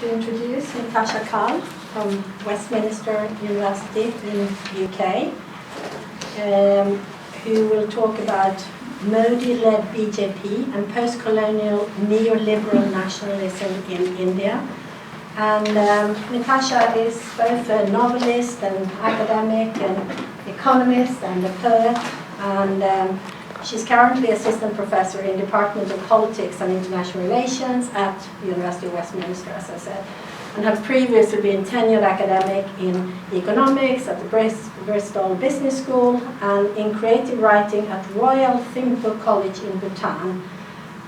to introduce Natasha Karl from Westminster University in UK, who will talk about Modi-led BJP and post-colonial neoliberal nationalism in India. And Natasha is both a novelist and academic and economist and a poet, and she's currently assistant professor in Department of Politics and International Relations at the University of Westminster, as I said, and has previously been tenured academic in economics at the Bristol Business School and in creative writing at Royal Thimphu College in Bhutan.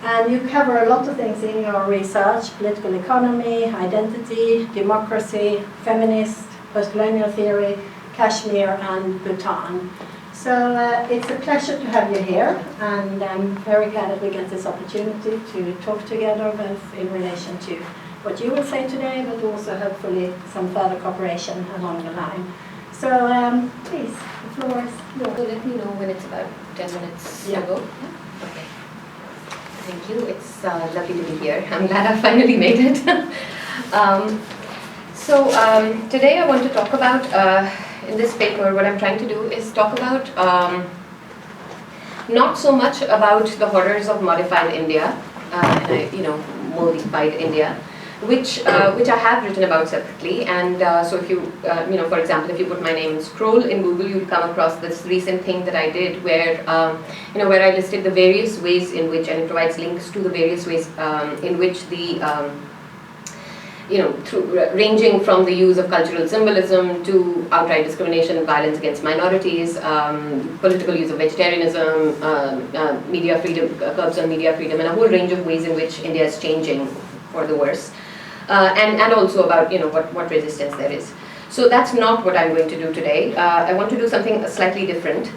And you cover a lot of things in your research: political economy, identity, democracy, feminist, post-colonial theory, Kashmir and Bhutan. So it's a pleasure to have you here, and I'm very glad that we get this opportunity to talk together, both in relation to what you will say today, but also hopefully some further cooperation along the line. So please, the floor is yours. So let me know when it's about 10 minutes to go. Yeah? Okay. Thank you. It's lovely to be here. I'm glad I finally made it. Today I want to talk about, in this paper, what I'm trying to do is talk about not so much about the horrors of modified India, modified India, which I have written about separately. And so if you, for example, if you put my name and scroll in Google, you'll come across this recent thing that I did where, where I listed the various ways in which, and it provides links to the various ways in which the, ranging from the use of cultural symbolism to outright discrimination and violence against minorities, political use of vegetarianism, media freedom, curbs on media freedom, and a whole range of ways in which India is changing for the worse. And also about what resistance there is. So that's not what I'm going to do today. I want to do something slightly different.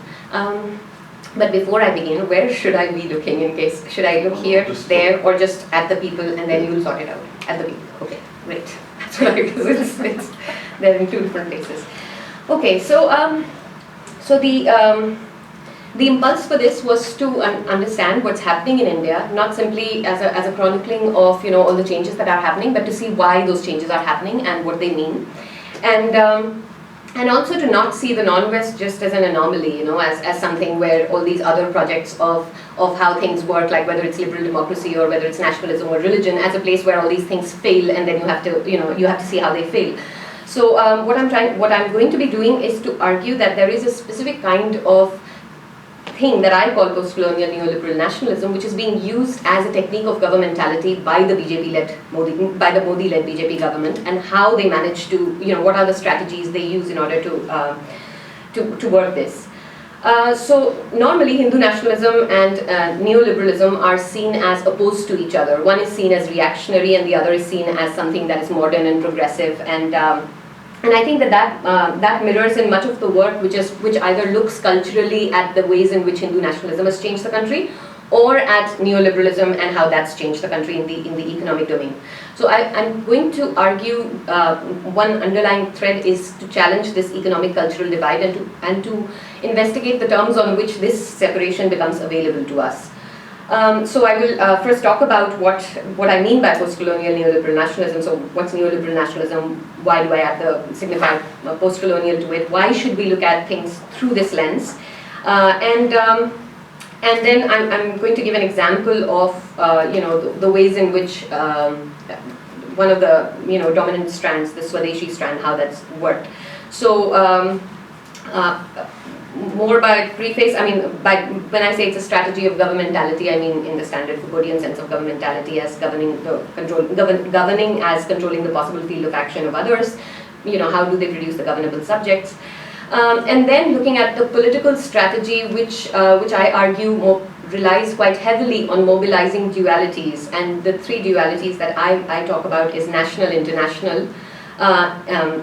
But before I begin, where should I be looking in case? Should I look here, there, or just at the people and then you'll sort it out? At the people. Okay, great. That's what I because they're in two different places. Okay, so the impulse for this was to understand what's happening in India, not simply as a chronicling of all the changes that are happening, but to see why those changes are happening and what they mean, and also to not see the non-West just as an anomaly, as something where all these other projects of how things work, like whether it's liberal democracy or whether it's nationalism or religion, as a place where all these things fail, and then you have to see how they fail. So what I'm going to be doing is to argue that there is a specific kind of thing that I call post-colonial neoliberal nationalism, which is being used as a technique of governmentality by the Modi-led BJP government, and how they manage to, what are the strategies they use in order to work this. So normally Hindu nationalism and neoliberalism are seen as opposed to each other. One is seen as reactionary and the other is seen as something that is modern and progressive, and I think that mirrors in much of the work which either looks culturally at the ways in which Hindu nationalism has changed the country, or at neoliberalism and how that's changed the country in the economic domain. So I'm going to argue one underlying thread is to challenge this economic cultural divide and to investigate the terms on which this separation becomes available to us. So I will first talk about what I mean by post-colonial neoliberal nationalism. So what's neoliberal nationalism? Why do I add the signifier post-colonial to it? Why should we look at things through this lens? And then I'm going to give an example of the ways in which one of the dominant strands, the Swadeshi strand, how that's worked. So more by preface, when I say it's a strategy of governmentality, I mean in the standard Foucauldian sense of governmentality as governing as controlling the possible field of action of others. How do they produce the governable subjects? And then looking at the political strategy, which I argue relies quite heavily on mobilizing dualities, and the three dualities that I talk about is national, international,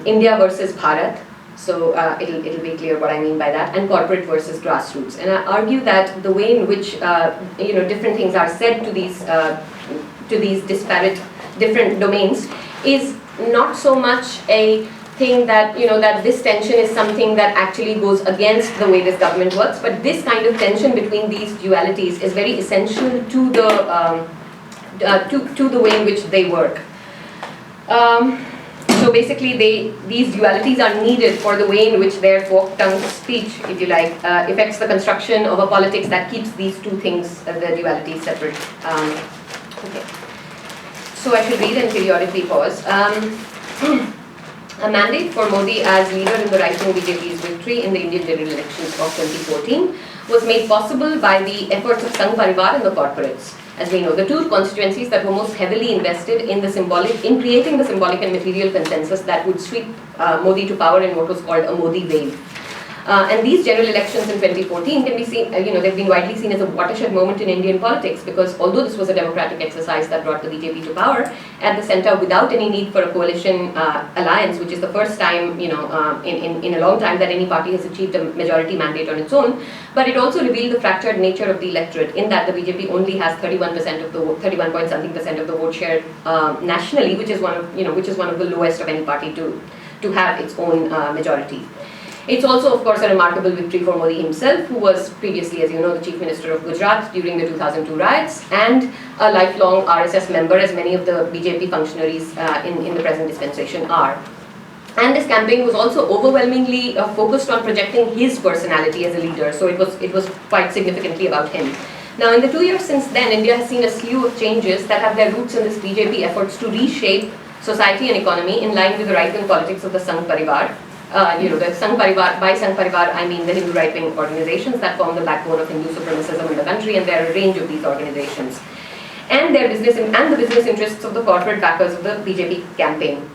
India versus Bharat. So it'll be clear what I mean by that, and corporate versus grassroots. And I argue that the way in which different things are said to these disparate different domains is not so much a thing that that this tension is something that actually goes against the way this government works, but this kind of tension between these dualities is very essential to the way in which they work. So basically, these dualities are needed for the way in which their fork-tongued speech, if you like, affects the construction of a politics that keeps these two things, the dualities, separate. Okay. So I should read and periodically pause. A mandate for Modi as leader in the right-wing BJP's victory in the Indian general elections of 2014 was made possible by the efforts of Sangh Parivar and the corporates. As we know, the two constituencies that were most heavily invested in creating the symbolic and material consensus that would sweep Modi to power in what was called a Modi wave. And these general elections in 2014 can be seen, they've been widely seen as a watershed moment in Indian politics, because although this was a democratic exercise that brought the BJP to power at the center without any need for a coalition alliance, which is the first time, in a long time that any party has achieved a majority mandate on its own, but it also revealed the fractured nature of the electorate, in that the BJP only has 31% of the 31 point something percent of the vote share nationally, which is one of the lowest of any party to have its own majority. It's also, of course, a remarkable victory for Modi himself, who was previously, as you know, the Chief Minister of Gujarat during the 2002 riots, and a lifelong RSS member, as many of the BJP functionaries in the present dispensation are. And this campaign was also overwhelmingly focused on projecting his personality as a leader, so it was quite significantly about him. Now, in the 2 years since then, India has seen a slew of changes that have their roots in this BJP efforts to reshape society and economy in line with the right-wing politics of the Sangh Parivar. The Sangh Parivar, by Sangh Parivar, I mean the Hindu right-wing organizations that form the backbone of Hindu supremacism in the country, and there are a range of these organizations. And their business and the business interests of the corporate backers of the BJP campaign.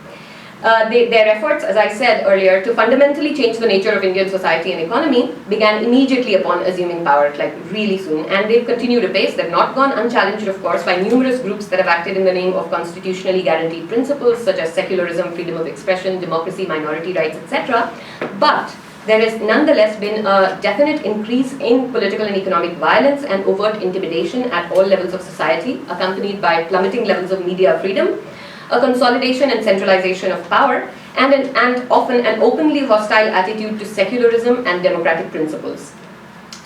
Their efforts, as I said earlier, to fundamentally change the nature of Indian society and economy began immediately upon assuming power, like really soon, and they've continued apace. They've not gone unchallenged, of course, by numerous groups that have acted in the name of constitutionally guaranteed principles such as secularism, freedom of expression, democracy, minority rights, etc. But there has nonetheless been a definite increase in political and economic violence and overt intimidation at all levels of society, accompanied by plummeting levels of media freedom, a consolidation and centralization of power, and often an openly hostile attitude to secularism and democratic principles.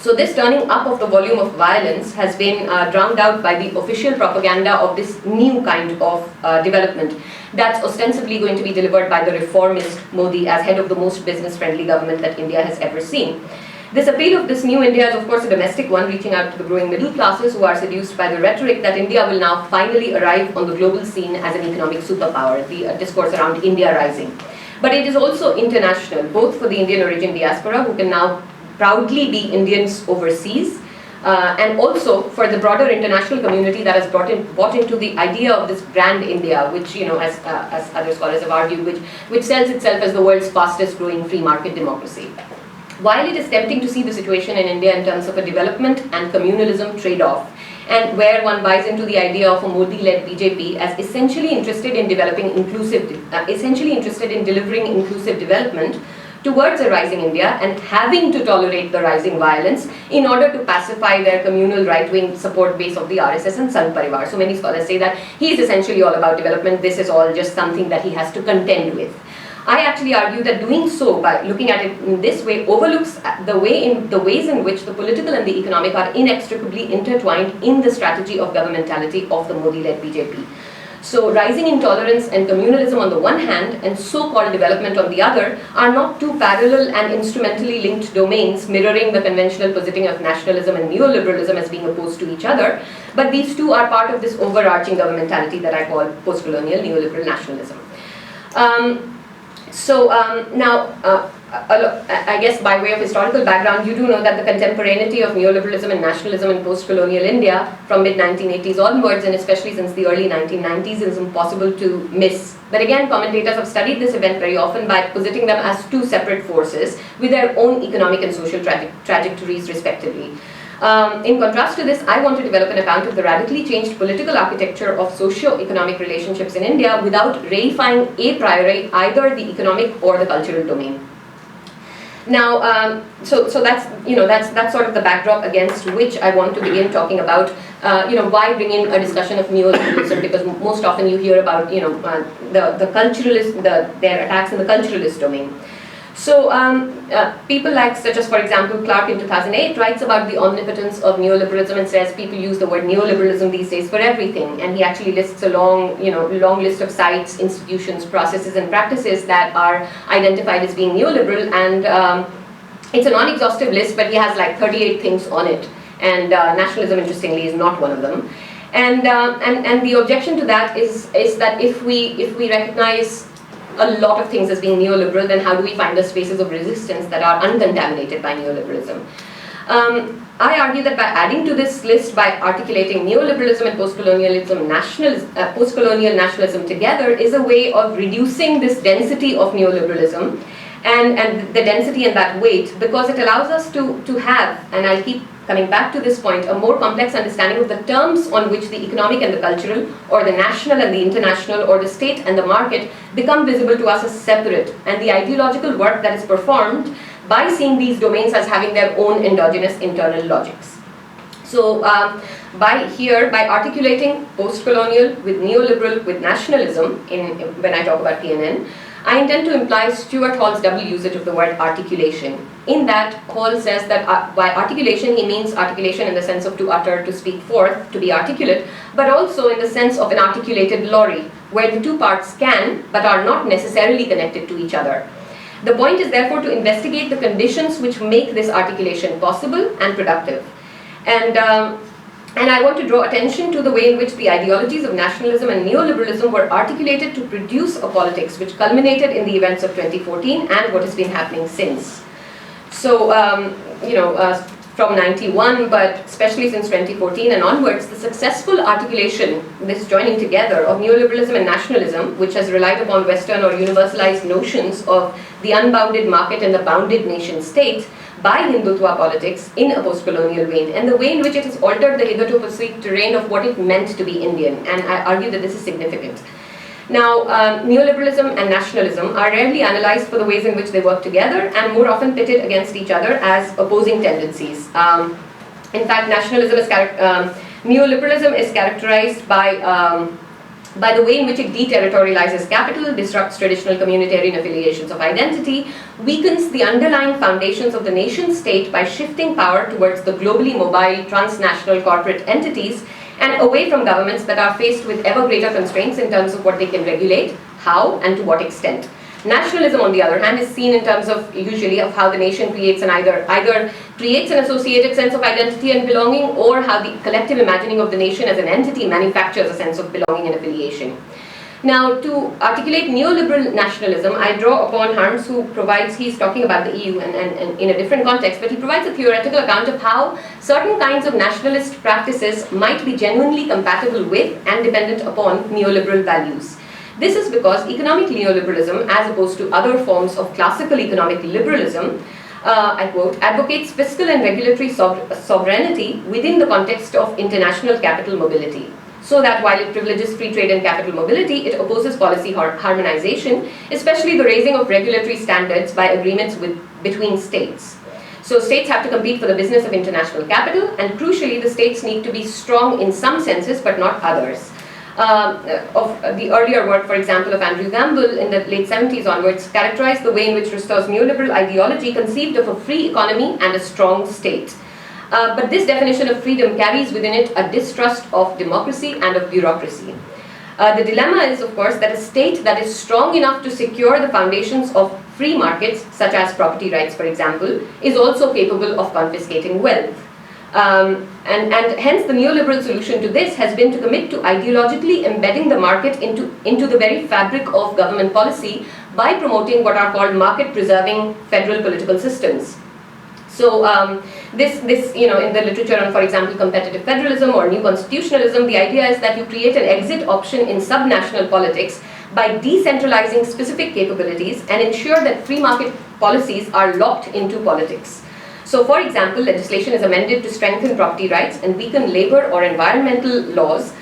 So this turning up of the volume of violence has been drowned out by the official propaganda of this new kind of development that's ostensibly going to be delivered by the reformist Modi as head of the most business-friendly government that India has ever seen. This appeal of this new India is, of course, a domestic one, reaching out to the growing middle classes who are seduced by the rhetoric that India will now finally arrive on the global scene as an economic superpower, the discourse around India rising. But it is also international, both for the Indian origin diaspora, who can now proudly be Indians overseas, and also for the broader international community that has bought into the idea of this brand India, which, as other scholars have argued, which sells itself as the world's fastest growing free market democracy. While it is tempting to see the situation in India in terms of a development and communalism trade-off, and where one buys into the idea of a Modi-led BJP as essentially interested in delivering inclusive development towards a rising India and having to tolerate the rising violence in order to pacify their communal right-wing support base of the RSS and Sangh Parivar. So many scholars say that he is essentially all about development. This is all just something that he has to contend with. I actually argue that doing so, by looking at it in this way, overlooks the ways in which the political and the economic are inextricably intertwined in the strategy of governmentality of the Modi-led BJP. So rising intolerance and communalism on the one hand, and so-called development on the other, are not two parallel and instrumentally linked domains mirroring the conventional positioning of nationalism and neoliberalism as being opposed to each other, but these two are part of this overarching governmentality that I call post-colonial neoliberal nationalism. I guess by way of historical background, you do know that the contemporaneity of neoliberalism and nationalism in post-colonial India from mid-1980s onwards, and especially since the early 1990s, is impossible to miss. But again, commentators have studied this event very often by positing them as two separate forces with their own economic and social trajectories respectively. In contrast to this, I want to develop an account of the radically changed political architecture of socio-economic relationships in India without reifying a priori either the economic or the cultural domain. Now, so that's sort of the backdrop against which I want to begin talking about, why bring in a discussion of neoliberalism, because most often you hear about, the culturalist, their attacks in the culturalist domain. So people like, such as for example Clark in 2008 writes about the omnipotence of neoliberalism and says people use the word neoliberalism these days for everything, and he actually lists a long list of sites, institutions, processes and practices that are identified as being neoliberal, and it's a non-exhaustive list, but he has like 38 things on it, and nationalism interestingly is not one of them. And the objection to that is that if we recognize a lot of things as being neoliberal, then how do we find the spaces of resistance that are uncontaminated by neoliberalism? I argue that by adding to this list, by articulating neoliberalism and post-colonial nationalism together, is a way of reducing this density of neoliberalism and the density and that weight, because it allows us to have, and I'll keep coming back to this point, a more complex understanding of the terms on which the economic and the cultural, or the national and the international, or the state and the market become visible to us as separate, and the ideological work that is performed by seeing these domains as having their own endogenous internal logics. So by articulating post-colonial with neoliberal with nationalism, when I talk about PNN, I intend to imply Stuart Hall's double usage of the word articulation. In that, Hall says that by articulation he means articulation in the sense of to utter, to speak forth, to be articulate, but also in the sense of an articulated lorry, where the two parts can but are not necessarily connected to each other. The point is therefore to investigate the conditions which make this articulation possible and productive. And I want to draw attention to the way in which the ideologies of nationalism and neoliberalism were articulated to produce a politics which culminated in the events of 2014 and what has been happening since. So, from 91, but especially since 2014 and onwards, the successful articulation, this joining together of neoliberalism and nationalism, which has relied upon Western or universalized notions of the unbounded market and the bounded nation state, by Hindutva politics in a post-colonial vein, and the way in which it has altered the hitherto perceived terrain of what it meant to be Indian, and I argue that this is significant. Now, neoliberalism and nationalism are rarely analyzed for the ways in which they work together, and more often pitted against each other as opposing tendencies. In fact, neoliberalism is characterized by the way in which it deterritorializes capital, disrupts traditional communitarian affiliations of identity, weakens the underlying foundations of the nation state by shifting power towards the globally mobile transnational corporate entities and away from governments that are faced with ever greater constraints in terms of what they can regulate, how and to what extent. Nationalism, on the other hand, is seen in terms of usually of how the nation creates an either creates an associated sense of identity and belonging, or how the collective imagining of the nation as an entity manufactures a sense of belonging and affiliation. Now, to articulate neoliberal nationalism, I draw upon Harms, who provides, he's talking about the EU and in a different context, but he provides a theoretical account of how certain kinds of nationalist practices might be genuinely compatible with and dependent upon neoliberal values. This is because economic neoliberalism, as opposed to other forms of classical economic liberalism, I quote, advocates fiscal and regulatory sovereignty within the context of international capital mobility. So that while it privileges free trade and capital mobility, it opposes policy harmonization, especially the raising of regulatory standards by agreements between states. So states have to compete for the business of international capital, and crucially, the states need to be strong in some senses but not others. Of the earlier work, for example, of Andrew Gamble in the late 70s onwards, characterized the way in which Rousseau's neoliberal ideology conceived of a free economy and a strong state. But this definition of freedom carries within it a distrust of democracy and of bureaucracy. The dilemma is, of course, that a state that is strong enough to secure the foundations of free markets, such as property rights, for example, is also capable of confiscating wealth. And hence the neoliberal solution to this has been to commit to ideologically embedding the market into the very fabric of government policy by promoting what are called market-preserving federal political systems. So this in the literature on, for example, competitive federalism or new constitutionalism, the idea is that you create an exit option in subnational politics by decentralizing specific capabilities and ensure that free market policies are locked into politics. So, for example, legislation is amended to strengthen property rights and weaken labor or environmental laws.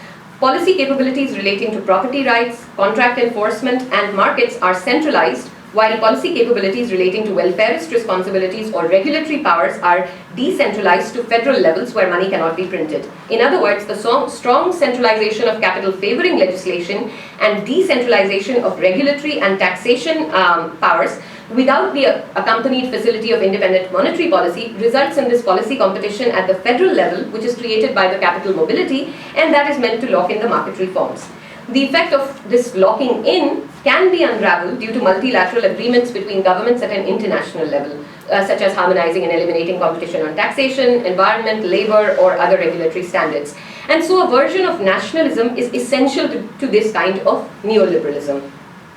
Policy capabilities relating to property rights, contract enforcement, and markets are centralized while policy capabilities relating to welfareist responsibilities or regulatory powers are decentralized to federal levels where money cannot be printed. In other words, the strong centralization of capital favoring legislation and decentralization of regulatory and taxation powers without the accompanied facility of independent monetary policy results in this policy competition at the federal level, which is created by the capital mobility, and that is meant to lock in the market reforms. The effect of this locking in can be unraveled due to multilateral agreements between governments at an international level, such as harmonizing and eliminating competition on taxation, environment, labor, or other regulatory standards. And so a version of nationalism is essential to this kind of neoliberalism.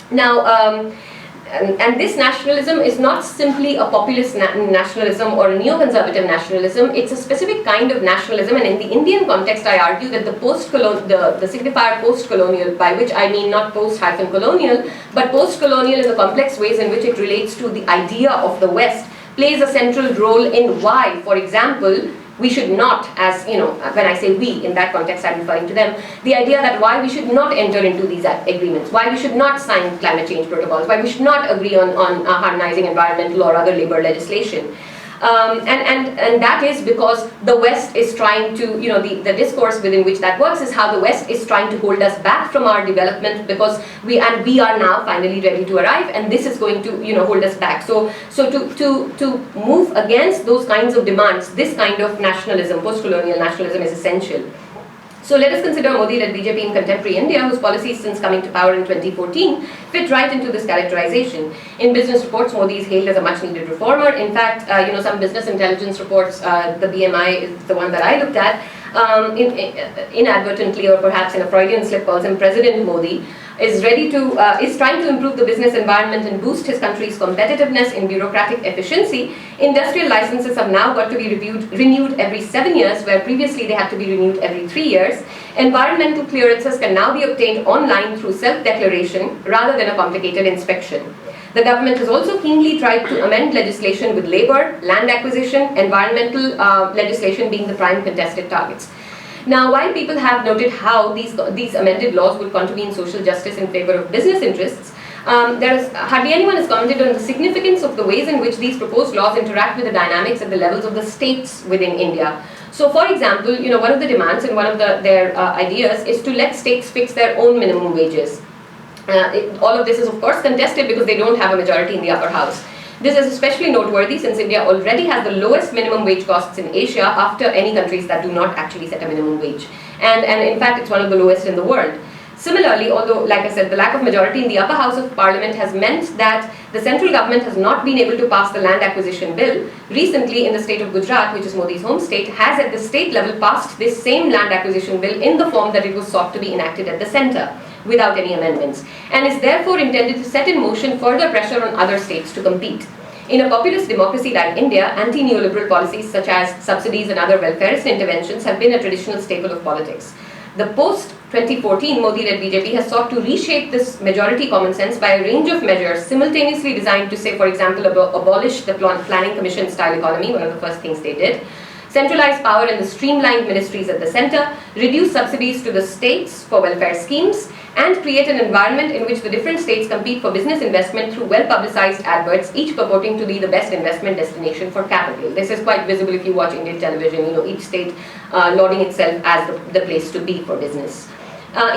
Now, and this nationalism is not simply a populist nationalism or a neoconservative nationalism, it's a specific kind of nationalism, and in the Indian context I argue that the signifier post-colonial, by which I mean not post-colonial, but post-colonial in the complex ways in which it relates to the idea of the West, plays a central role in why, for example, we should not, as you know, when I say we, in that context I'm referring to them, the idea that why we should not enter into these agreements, why we should not sign climate change protocols, why we should not agree on harmonizing environmental or other labor legislation. And that is because the West is trying to, you know, the discourse within which that works is how the West is trying to hold us back from our development because we are now finally ready to arrive, and this is going to, you know, hold us back. So to move against those kinds of demands, this kind of nationalism, post-colonial nationalism, is essential. So let us consider Modi-led BJP in contemporary India, whose policies since coming to power in 2014 fit right into this characterization. In business reports, Modi is hailed as a much-needed reformer. In fact, you know, some business intelligence reports, the BMI is the one that I looked at, inadvertently or perhaps in a Freudian slip calls him President Modi, is trying to improve the business environment and boost his country's competitiveness in bureaucratic efficiency. Industrial licenses have now got to be renewed every 7 years, where previously they had to be renewed every 3 years. Environmental clearances can now be obtained online through self-declaration rather than a complicated inspection. The government has also keenly tried to amend legislation with labor, land acquisition, environmental legislation being the prime contested targets. Now, while people have noted how these amended laws will contravene social justice in favor of business interests, hardly anyone has commented on the significance of the ways in which these proposed laws interact with the dynamics at the levels of the states within India. So, for example, you know, one of the demands and one of their ideas is to let states fix their own minimum wages. All of this is, of course, contested because they don't have a majority in the upper house. This is especially noteworthy since India already has the lowest minimum wage costs in Asia after any countries that do not actually set a minimum wage. And in fact, it's one of the lowest in the world. Similarly, although, like I said, the lack of majority in the upper house of parliament has meant that the central government has not been able to pass the land acquisition bill, recently in the state of Gujarat, which is Modi's home state, has at the state level passed this same land acquisition bill in the form that it was sought to be enacted at the centre, without any amendments, and is therefore intended to set in motion further pressure on other states to compete. In a populist democracy like India, anti-neoliberal policies such as subsidies and other welfarist interventions have been a traditional staple of politics. The post-2014 Modi-led BJP has sought to reshape this majority common sense by a range of measures simultaneously designed to, say, for example, abolish the planning commission style economy, one of the first things they did, centralize power in the streamlined ministries at the centre, reduce subsidies to the states for welfare schemes, and create an environment in which the different states compete for business investment through well-publicized adverts, each purporting to be the best investment destination for capital. This is quite visible if you watch Indian television, you know, each state lauding itself as the place to be for business.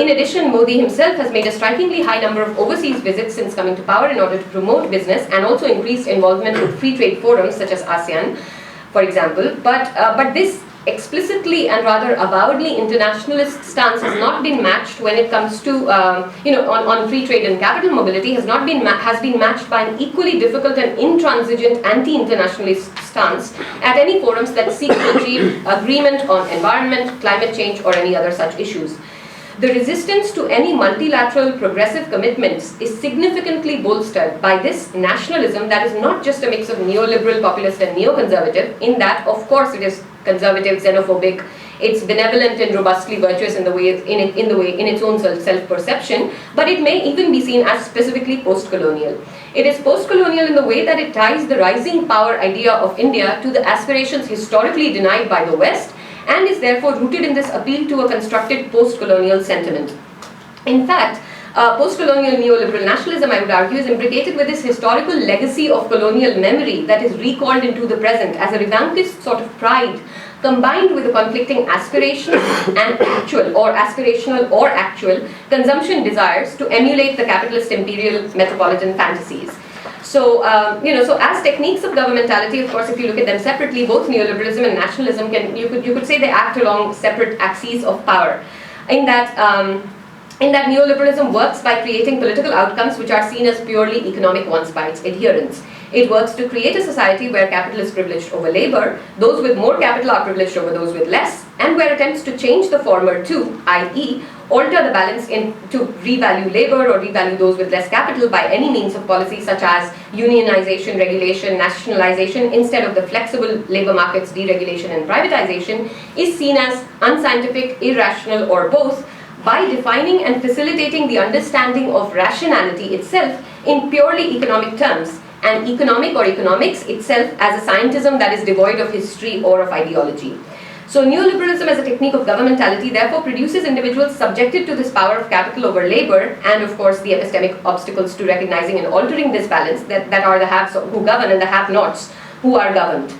In addition, Modi himself has made a strikingly high number of overseas visits since coming to power in order to promote business and also increased involvement with free trade forums such as ASEAN, for example. But this explicitly and rather avowedly internationalist stance has not been matched when it comes to, you know, on free trade and capital mobility has been matched by an equally difficult and intransigent anti-internationalist stance at any forums that seek to achieve agreement on environment, climate change, or any other such issues. The resistance to any multilateral progressive commitments is significantly bolstered by this nationalism that is not just a mix of neoliberal, populist and neoconservative, in that, of course, it is conservative, xenophobic, it's benevolent and robustly virtuous in its own self-perception, but it may even be seen as specifically post-colonial. It is post-colonial in the way that it ties the rising power idea of India to the aspirations historically denied by the West, and is therefore rooted in this appeal to a constructed post-colonial sentiment. In fact, Post-colonial neoliberal nationalism, I would argue, is imbricated with this historical legacy of colonial memory that is recalled into the present as a revanchist sort of pride, combined with the conflicting aspiration and aspirational or actual consumption desires to emulate the capitalist imperial metropolitan fantasies. So, so as techniques of governmentality, of course, if you look at them separately, both neoliberalism and nationalism you could say they act along separate axes of power. In that neoliberalism works by creating political outcomes which are seen as purely economic ones by its adherents. It works to create a society where capital is privileged over labor, those with more capital are privileged over those with less, and where attempts to change the former too, i.e., alter the balance to revalue labor or revalue those with less capital by any means of policy such as unionization, regulation, nationalization, instead of the flexible labor markets, deregulation and privatization, is seen as unscientific, irrational, or both, by defining and facilitating the understanding of rationality itself in purely economic terms, and economic or economics itself as a scientism that is devoid of history or of ideology. So neoliberalism as a technique of governmentality therefore produces individuals subjected to this power of capital over labor, and of course the epistemic obstacles to recognizing and altering this balance that are the haves who govern and the have-nots who are governed.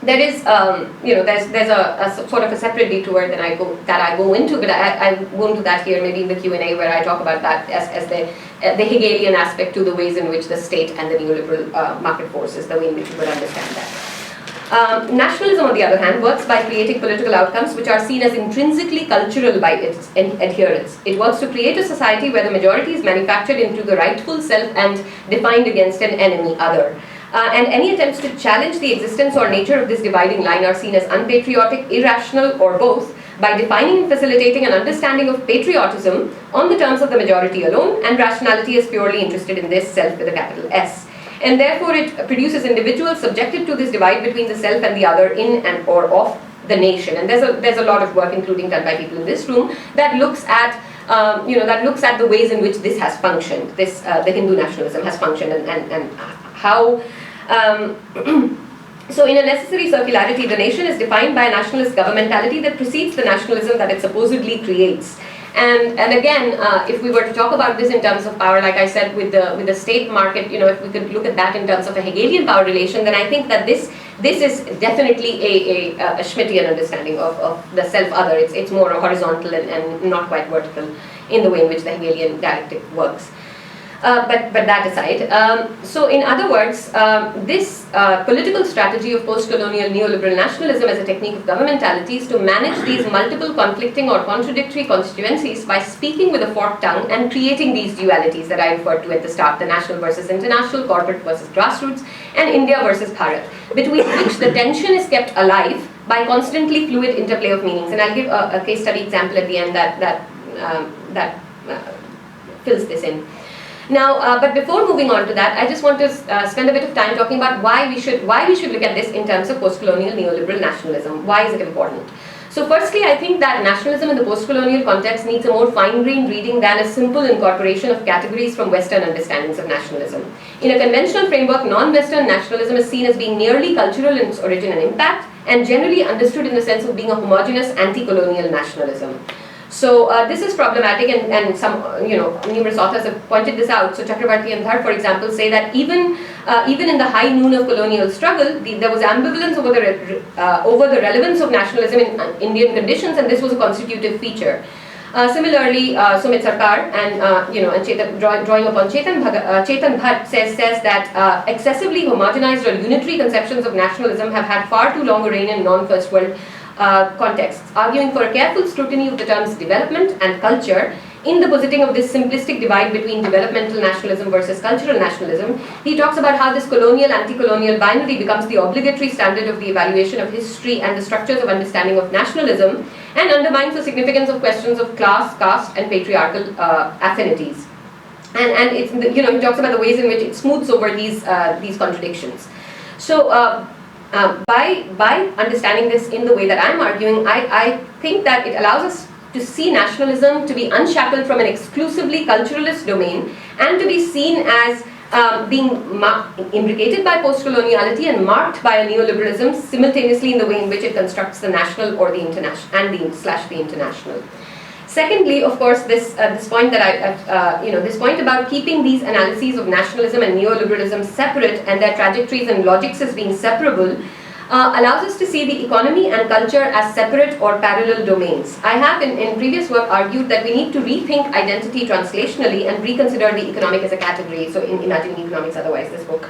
There is, there's a sort of a separate detour that I go into, but I won't do that here. Maybe in the Q&A where I talk about that as the Hegelian aspect to the ways in which the state and the neoliberal market forces, the way in which you would understand that. Nationalism, on the other hand, works by creating political outcomes which are seen as intrinsically cultural by its adherents. It works to create a society where the majority is manufactured into the rightful self and defined against an enemy other. And any attempts to challenge the existence or nature of this dividing line are seen as unpatriotic, irrational, or both, by defining and facilitating an understanding of patriotism on the terms of the majority alone, and rationality is purely interested in this self with a capital S. And therefore it produces individuals subjected to this divide between the self and the other in and or of the nation. And there's a lot of work, including done by people in this room, that looks at the ways in which this has functioned, the Hindu nationalism has functioned, and how. So in a necessary circularity, the nation is defined by a nationalist governmentality that precedes the nationalism that it supposedly creates. And again, if we were to talk about this in terms of power, like I said, with the state market, if we could look at that in terms of a Hegelian power relation, then I think that this is definitely a Schmittian understanding of the self-other. It's more horizontal and not quite vertical in the way in which the Hegelian dialectic works. But that aside, so in other words, this political strategy of post-colonial neoliberal nationalism as a technique of governmentality is to manage these multiple conflicting or contradictory constituencies by speaking with a forked tongue and creating these dualities that I referred to at the start, the national versus international, corporate versus grassroots, and India versus Bharat, between which the tension is kept alive by constantly fluid interplay of meanings. And I'll give a case study example at the end that fills this in. Now, but before moving on to that, I just want to spend a bit of time talking about why we should look at this in terms of post-colonial neoliberal nationalism. Why is it important? So firstly, I think that nationalism in the post-colonial context needs a more fine-grained reading than a simple incorporation of categories from Western understandings of nationalism. In a conventional framework, non-Western nationalism is seen as being nearly cultural in its origin and impact, and generally understood in the sense of being a homogeneous anti-colonial nationalism. So this is problematic, and some numerous authors have pointed this out. So Chakrabarti and Dhar, for example, say that even in the high noon of colonial struggle, there was ambivalence over the relevance of nationalism in Indian conditions, and this was a constitutive feature. Similarly, Sumit Sarkar and drawing upon Chetan Bhatt says that excessively homogenized or unitary conceptions of nationalism have had far too long a reign in non-first world contexts, arguing for a careful scrutiny of the terms development and culture in the positing of this simplistic divide between developmental nationalism versus cultural nationalism. He talks about how this colonial, anti-colonial binary becomes the obligatory standard of the evaluation of history and the structures of understanding of nationalism, and undermines the significance of questions of class, caste, and patriarchal affinities. And it's, he talks about the ways in which it smooths over these contradictions. So by understanding this in the way that I'm arguing, I think that it allows us to see nationalism to be unshackled from an exclusively culturalist domain, and to be seen as being imbricated by post-coloniality and marked by a neoliberalism simultaneously in the way in which it constructs the national or the international and the international. Secondly, of course, this point that this point about keeping these analyses of nationalism and neoliberalism separate and their trajectories and logics as being separable allows us to see the economy and culture as separate or parallel domains. I have in previous work argued that we need to rethink identity translationally and reconsider the economic as a category. So in Imagining Economics, otherwise this book.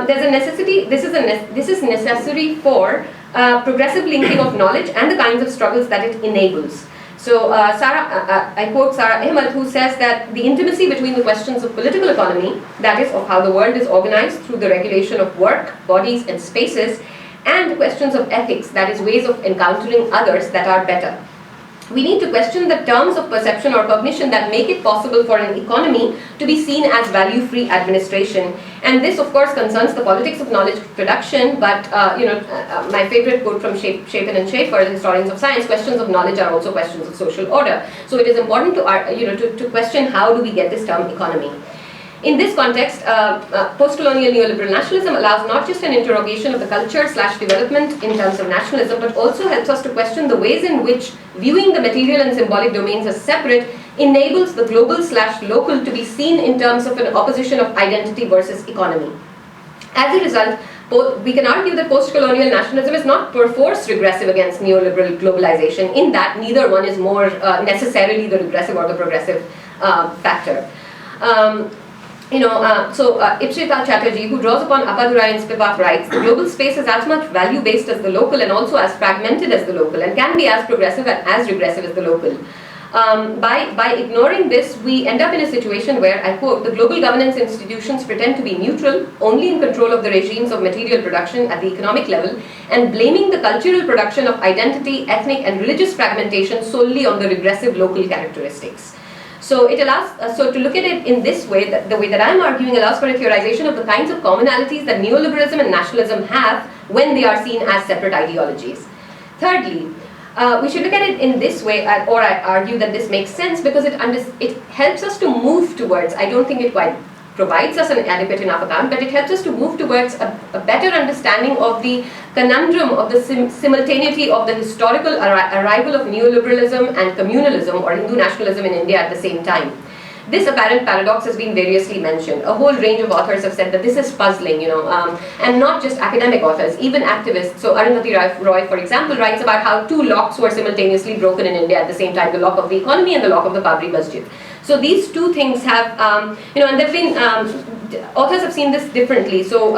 There's a necessity, this is necessary for progressive linking of knowledge and the kinds of struggles that it enables. So I quote Sara Ahmed, who says that the intimacy between the questions of political economy, that is of how the world is organized through the regulation of work, bodies and spaces, and questions of ethics, that is ways of encountering others that are better. We need to question the terms of perception or cognition that make it possible for an economy to be seen as value-free administration. And this, of course, concerns the politics of knowledge production, but my favorite quote from Chapin and Schaefer, the historians of science, questions of knowledge are also questions of social order. So it is important to question how do we get this term economy. In this context, post-colonial neoliberal nationalism allows not just an interrogation of the culture/development in terms of nationalism, but also helps us to question the ways in which viewing the material and symbolic domains as separate enables the global/local to be seen in terms of an opposition of identity versus economy. As a result, we can argue that post-colonial nationalism is not perforce regressive against neoliberal globalization, in that neither one is more necessarily the regressive or the progressive factor. Ipshrita Chatterjee, who draws upon Appadurai and Spivak, writes, the global space is as much value-based as the local and also as fragmented as the local, and can be as progressive and as regressive as the local. By ignoring this, we end up in a situation where, I quote, the global governance institutions pretend to be neutral, only in control of the regimes of material production at the economic level, and blaming the cultural production of identity, ethnic and religious fragmentation solely on the regressive local characteristics. So it allows, to look at it in this way, the way that I'm arguing allows for a theorization of the kinds of commonalities that neoliberalism and nationalism have when they are seen as separate ideologies. Thirdly, we should look at it in this way, or I argue that this makes sense because it helps us to move towards, I don't think it quite provides us an adequate enough account, but it helps us to move towards a better understanding of the conundrum of the simultaneity of the historical arrival of neoliberalism and communalism or Hindu nationalism in India at the same time. This apparent paradox has been variously mentioned. A whole range of authors have said that this is puzzling, and not just academic authors, even activists. So Arundhati Roy, for example, writes about how two locks were simultaneously broken in India at the same time, the lock of the economy and the lock of the Babri Masjid. So these two things have, and there've been, authors have seen this differently. So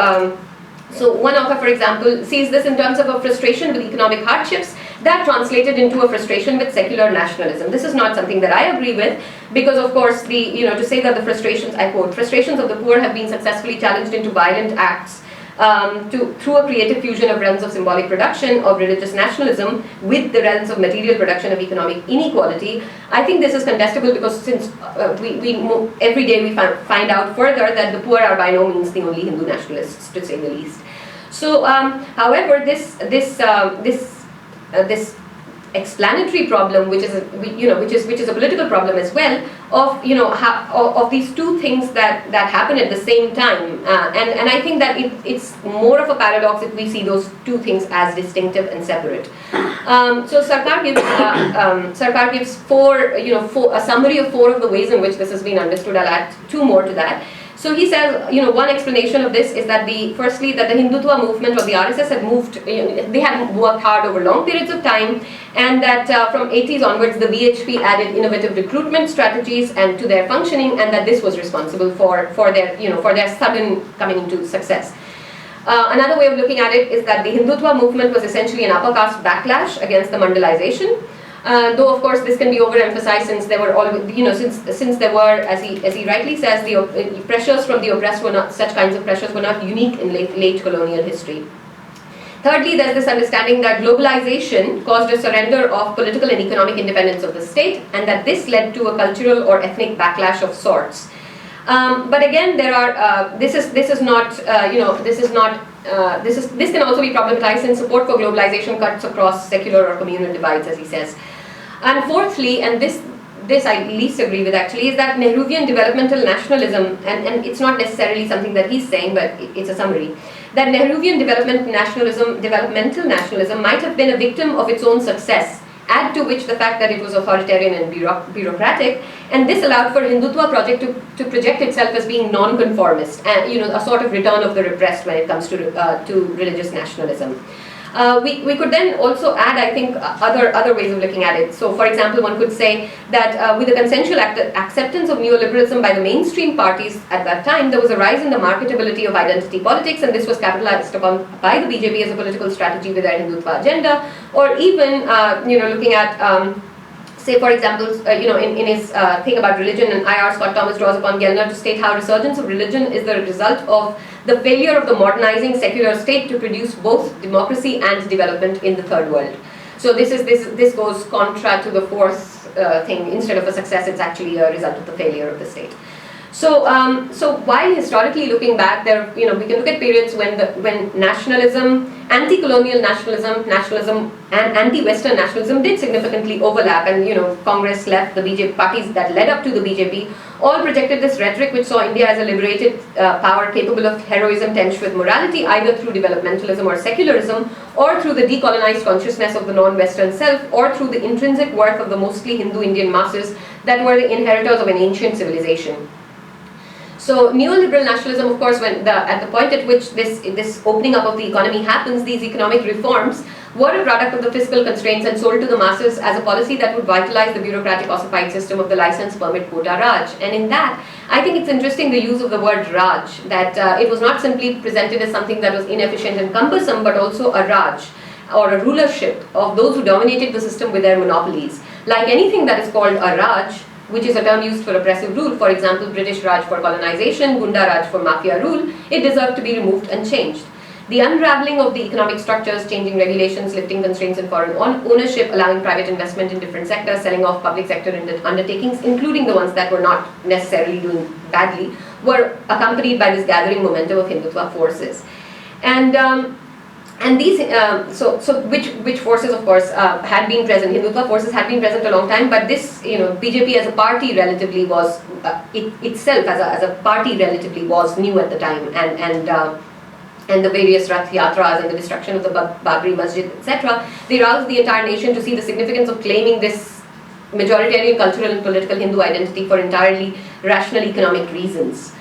one author, for example, sees this in terms of a frustration with economic hardships that translated into a frustration with secular nationalism. This is not something that I agree with, because of course to say that the frustrations, I quote, frustrations of the poor have been successfully challenged into violent acts through a creative fusion of realms of symbolic production, of religious nationalism, with the realms of material production of economic inequality. I think this is contestable because since every day we find out further that the poor are by no means the only Hindu nationalists, to say the least. So, however, this explanatory problem, which is a political problem as well, of these two things that happen at the same time, and I think that it's more of a paradox if we see those two things as distinctive and separate. So Sarkar gives a summary of 4 of the ways in which this has been understood. I'll add 2 more to that. So he says, one explanation of this is that firstly that the Hindutva movement or the RSS had moved, they had worked hard over long periods of time, and that from 80s onwards the VHP added innovative recruitment strategies and to their functioning, and that this was responsible for their sudden coming into success. Another way of looking at it is that the Hindutva movement was essentially an upper caste backlash against the Mandalization. Though of course this can be overemphasized since there were since there were, as he rightly says, the pressures from the oppressed were not, such kinds of pressures were not unique in late colonial history. Thirdly, there's this understanding that globalization caused a surrender of political and economic independence of the state, and that this led to a cultural or ethnic backlash of sorts. But again, there are this can also be problematized since support for globalization cuts across secular or communal divides, as he says. And fourthly, and this I least agree with actually, is that Nehruvian developmental nationalism, and it's not necessarily something that he's saying, but it's a summary, that Nehruvian developmental nationalism might have been a victim of its own success, Add to which the fact that it was authoritarian and bureaucratic, and this allowed for Hindutva project to project itself as being non-conformist and a sort of return of the repressed when it comes to religious nationalism. We could then also add, I think, other ways of looking at it. So, for example, one could say that with the consensual acceptance of neoliberalism by the mainstream parties at that time, there was a rise in the marketability of identity politics, and this was capitalized upon by the BJP as a political strategy with their Hindutva agenda, or even, looking at say, for example, in his thing about religion, and I.R. Scott Thomas draws upon Gellner to state how resurgence of religion is the result of the failure of the modernizing secular state to produce both democracy and development in the third world. So this goes contra to the fourth thing. Instead of a success, it's actually a result of the failure of the state. So, while historically looking back, we can look at periods when nationalism, anti-colonial nationalism, and anti-Western nationalism did significantly overlap, and Congress left, the BJP parties that led up to the BJP all projected this rhetoric which saw India as a liberated power capable of heroism tinged with morality, either through developmentalism or secularism, or through the decolonized consciousness of the non-Western self, or through the intrinsic worth of the mostly Hindu Indian masses that were the inheritors of an ancient civilization. So neoliberal nationalism, of course, at the point at which this opening up of the economy happens, these economic reforms were a product of the fiscal constraints and sold to the masses as a policy that would vitalize the bureaucratic ossified system of the license, permit, quota, Raj. And in that, I think it's interesting the use of the word Raj, that it was not simply presented as something that was inefficient and cumbersome, but also a Raj, or a rulership of those who dominated the system with their monopolies. Like anything that is called a Raj, which is a term used for oppressive rule, for example, British Raj for colonization, Gunda Raj for mafia rule, it deserved to be removed and changed. The unraveling of the economic structures, changing regulations, lifting constraints in foreign ownership, allowing private investment in different sectors, selling off public sector undertakings, including the ones that were not necessarily doing badly, were accompanied by this gathering momentum of Hindutva forces. And these, which forces, of course, had been present. Hindutva forces had been present a long time, but this, BJP as a party relatively was, itself as a party relatively was new at the time, and the various Rath Yatras and the destruction of the Babri Masjid, etc., they roused the entire nation to see the significance of claiming this majoritarian cultural and political Hindu identity for entirely rational economic reasons.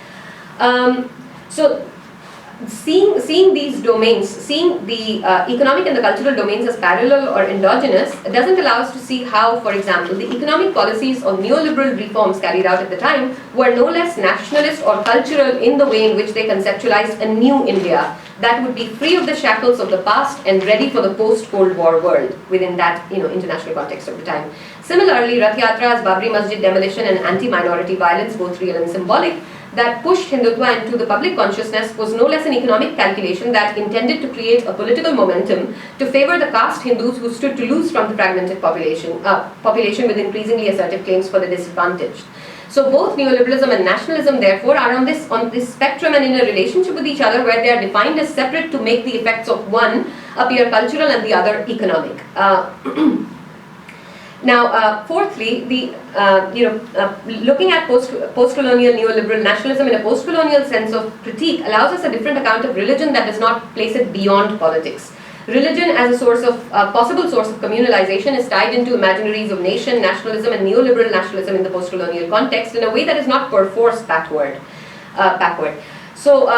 Seeing these domains, seeing the economic and the cultural domains as parallel or endogenous, doesn't allow us to see how, for example, the economic policies of neoliberal reforms carried out at the time were no less nationalist or cultural in the way in which they conceptualized a new India that would be free of the shackles of the past and ready for the post-Cold War world within that international context of the time. Similarly, Rath Yatras, Babri Masjid demolition, and anti-minority violence, both real and symbolic, that pushed Hindutva into the public consciousness was no less an economic calculation that intended to create a political momentum to favor the caste Hindus who stood to lose from the fragmented population with increasingly assertive claims for the disadvantaged. So both neoliberalism and nationalism, therefore, are on this spectrum and in a relationship with each other, where they are defined as separate to make the effects of one appear cultural and the other economic. Now, fourthly, looking at post-colonial neoliberal nationalism in a post-colonial sense of critique allows us a different account of religion that does not place it beyond politics. Religion as a possible source of communalization is tied into imaginaries of nation, nationalism, and neoliberal nationalism in the post-colonial context in a way that is not perforce backward. So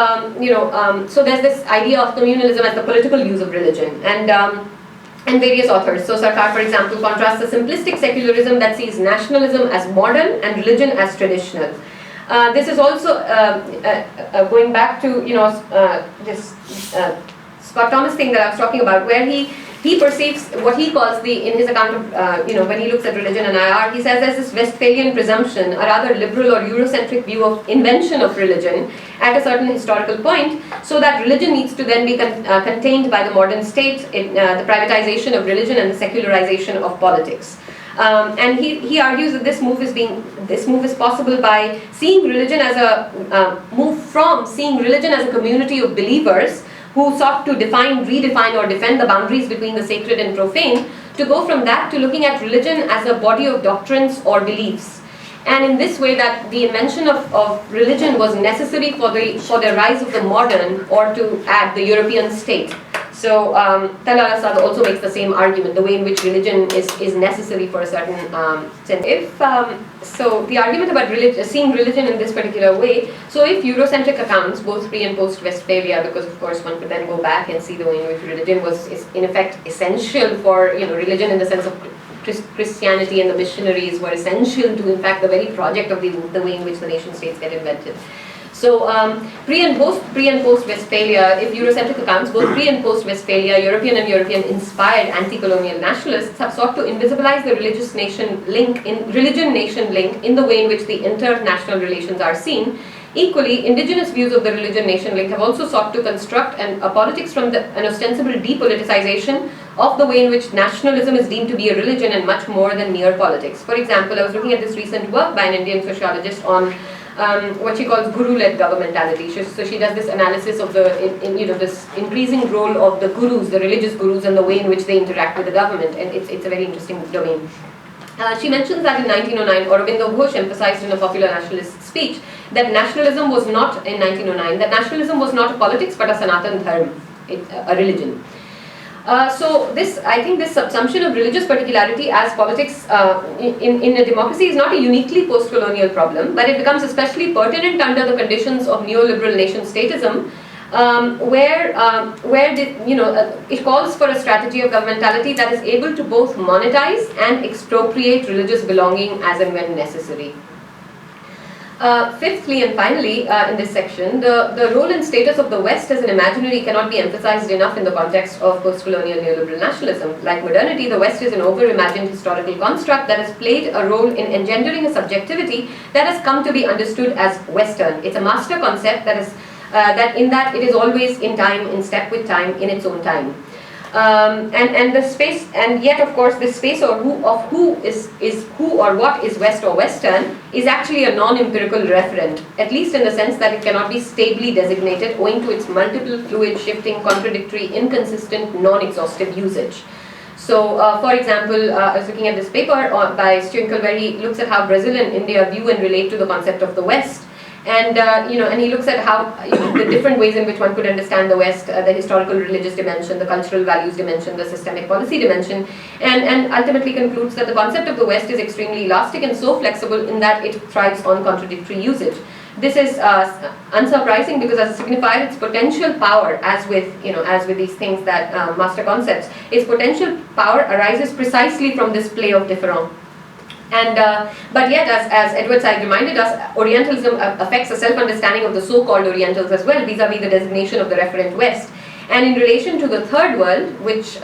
there's this idea of communalism as the political use of religion, and various authors. So Sarkar, for example, contrasts the simplistic secularism that sees nationalism as modern and religion as traditional. This is also going back to this Scott Thomas thing that I was talking about, where he perceives what he calls in his account of when he looks at religion and IR, he says there's this Westphalian presumption, a rather liberal or Eurocentric view of invention of religion at a certain historical point, so that religion needs to then be contained by the modern state, the privatization of religion and the secularization of politics. And he argues that this move is possible by seeing religion as move from seeing religion as a community of believers who sought to redefine or defend the boundaries between the sacred and profane, to go from that to looking at religion as a body of doctrines or beliefs. And in this way, that the invention of religion was necessary for the rise of the modern, or to add, the European state. So Talal Asad also makes the same argument, the way in which religion is necessary for a certain sense. So the argument about seeing religion in this particular way, so if Eurocentric accounts, both pre and post Westphalia, because of course one could then go back and see the way in which religion is in effect essential for, religion in the sense of Christianity and the missionaries were essential to in fact the very project of the way in which the nation states get invented. So pre and post Westphalia, if Eurocentric accounts, both pre and post Westphalia, European and European inspired anti-colonial nationalists have sought to invisibilize the religion nation link in the way in which the international relations are seen. Equally, indigenous views of the religion nation link have also sought to construct a politics from an ostensible depoliticization of the way in which nationalism is deemed to be a religion and much more than mere politics. For example, I was looking at this recent work by an Indian sociologist on what she calls guru-led governmentality. So she does this analysis of this increasing role of the gurus, the religious gurus, and the way in which they interact with the government, and it's a very interesting domain. She mentions that in 1909, Aurobindo Ghosh emphasized in a popular nationalist speech that nationalism was not, in 1909, that nationalism was not a politics but a Sanatan Dharma, a religion. So I think this subsumption of religious particularity as politics in a democracy is not a uniquely post-colonial problem, but it becomes especially pertinent under the conditions of neoliberal nation-statism, where it calls for a strategy of governmentality that is able to both monetize and expropriate religious belonging as and when necessary. Fifthly and finally, in this section, the role and status of the West as an imaginary cannot be emphasized enough in the context of post-colonial neoliberal nationalism. Like modernity, the West is an over-imagined historical construct that has played a role in engendering a subjectivity that has come to be understood as Western. It's a master concept that it is always in time, in step with time, in its own time. And the space, and yet of course this space of who is who or what is West or Western is actually a non-empirical referent, at least in the sense that it cannot be stably designated owing to its multiple, fluid, shifting, contradictory, inconsistent, non-exhaustive usage. So, for example, I was looking at this paper by Stuinkel where he looks at how Brazil and India view and relate to the concept of the West. And and he looks at how the different ways in which one could understand the West, the historical religious dimension, the cultural values dimension, the systemic policy dimension, and ultimately concludes that the concept of the West is extremely elastic and so flexible in that it thrives on contradictory usage. This is unsurprising because as a signifier, its potential power, as with these things that master concepts, its potential power arises precisely from this play of different. And but yet, as Edward Said reminded us, Orientalism affects a self-understanding of the so-called Orientals as well, vis-a-vis the designation of the referent West. And in relation to the third world, which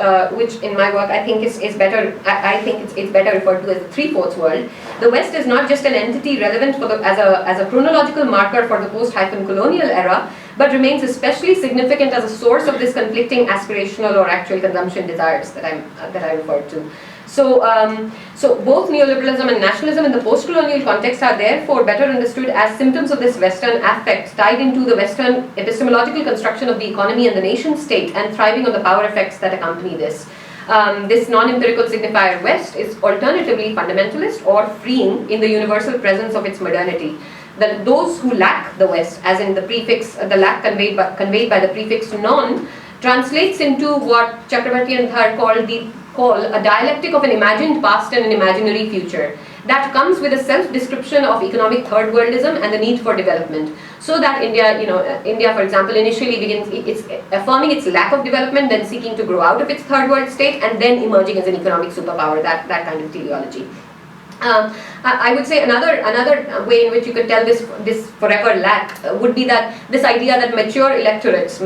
in my work I think is better, I think it's better referred to as the three-fourths world, the West is not just an entity relevant for as a chronological marker for the post-colonial era, but remains especially significant as a source of this conflicting aspirational or actual consumption desires that I referred to. So, so both neoliberalism and nationalism in the post-colonial context are therefore better understood as symptoms of this Western affect tied into the Western epistemological construction of the economy and the nation state and thriving on the power effects that accompany this. This non-empirical signifier West is alternatively fundamentalist or freeing in the universal presence of its modernity. Those who lack the West, as in the prefix, the lack conveyed by the prefix non, translates into what Chakrabarty and Dhar call a dialectic of an imagined past and an imaginary future that comes with a self-description of economic third worldism and the need for development. So that India, for example, initially begins it's affirming its lack of development, then seeking to grow out of its third world state, and then emerging as an economic superpower. That kind of teleology. I would say another way in which you could tell this forever lack would be that this idea that mature electorates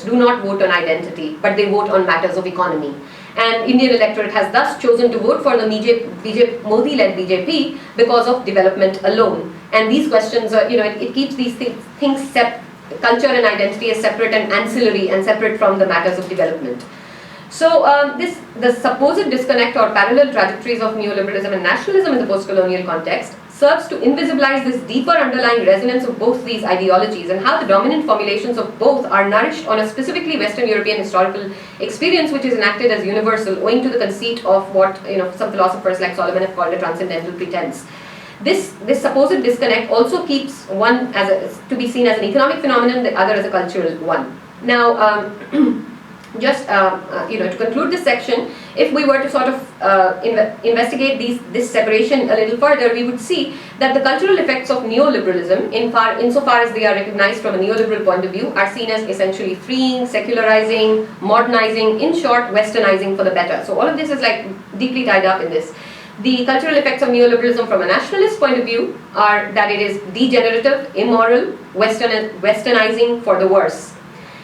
do not vote on identity, but they vote on matters of economy. And Indian electorate has thus chosen to vote for the Modi-led BJP because of development alone. And these questions, it keeps these things culture and identity as separate and ancillary and separate from the matters of development. So the supposed disconnect or parallel trajectories of neoliberalism and nationalism in the post-colonial context serves to invisibilize this deeper underlying resonance of both these ideologies and how the dominant formulations of both are nourished on a specifically Western European historical experience which is enacted as universal owing to the conceit of what some philosophers like Solomon have called a transcendental pretense. This supposed disconnect also keeps one to be seen as an economic phenomenon, the other as a cultural one. Now, just to conclude this section, if we were to sort of investigate this separation a little further, we would see that the cultural effects of neoliberalism, insofar as they are recognized from a neoliberal point of view, are seen as essentially freeing, secularizing, modernizing, in short, westernizing for the better. So all of this is like deeply tied up in this. The cultural effects of neoliberalism from a nationalist point of view are that it is degenerative, immoral, westernizing for the worse.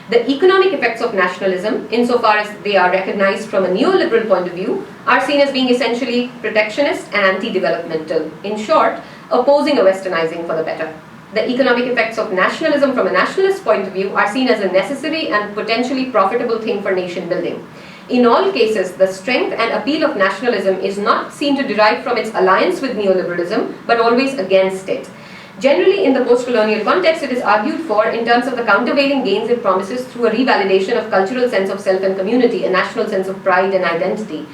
The economic effects of nationalism, insofar as they are recognized from a neoliberal point of view, are seen as being essentially protectionist and anti-developmental. In short, opposing a westernizing for the better. The economic effects of nationalism from a nationalist point of view are seen as a necessary and potentially profitable thing for nation building. In all cases, the strength and appeal of nationalism is not seen to derive from its alliance with neoliberalism, but always against it. Generally, in the post-colonial context, it is argued for in terms of the countervailing gains it promises through a revalidation of cultural sense of self and community, a national sense of pride and identity.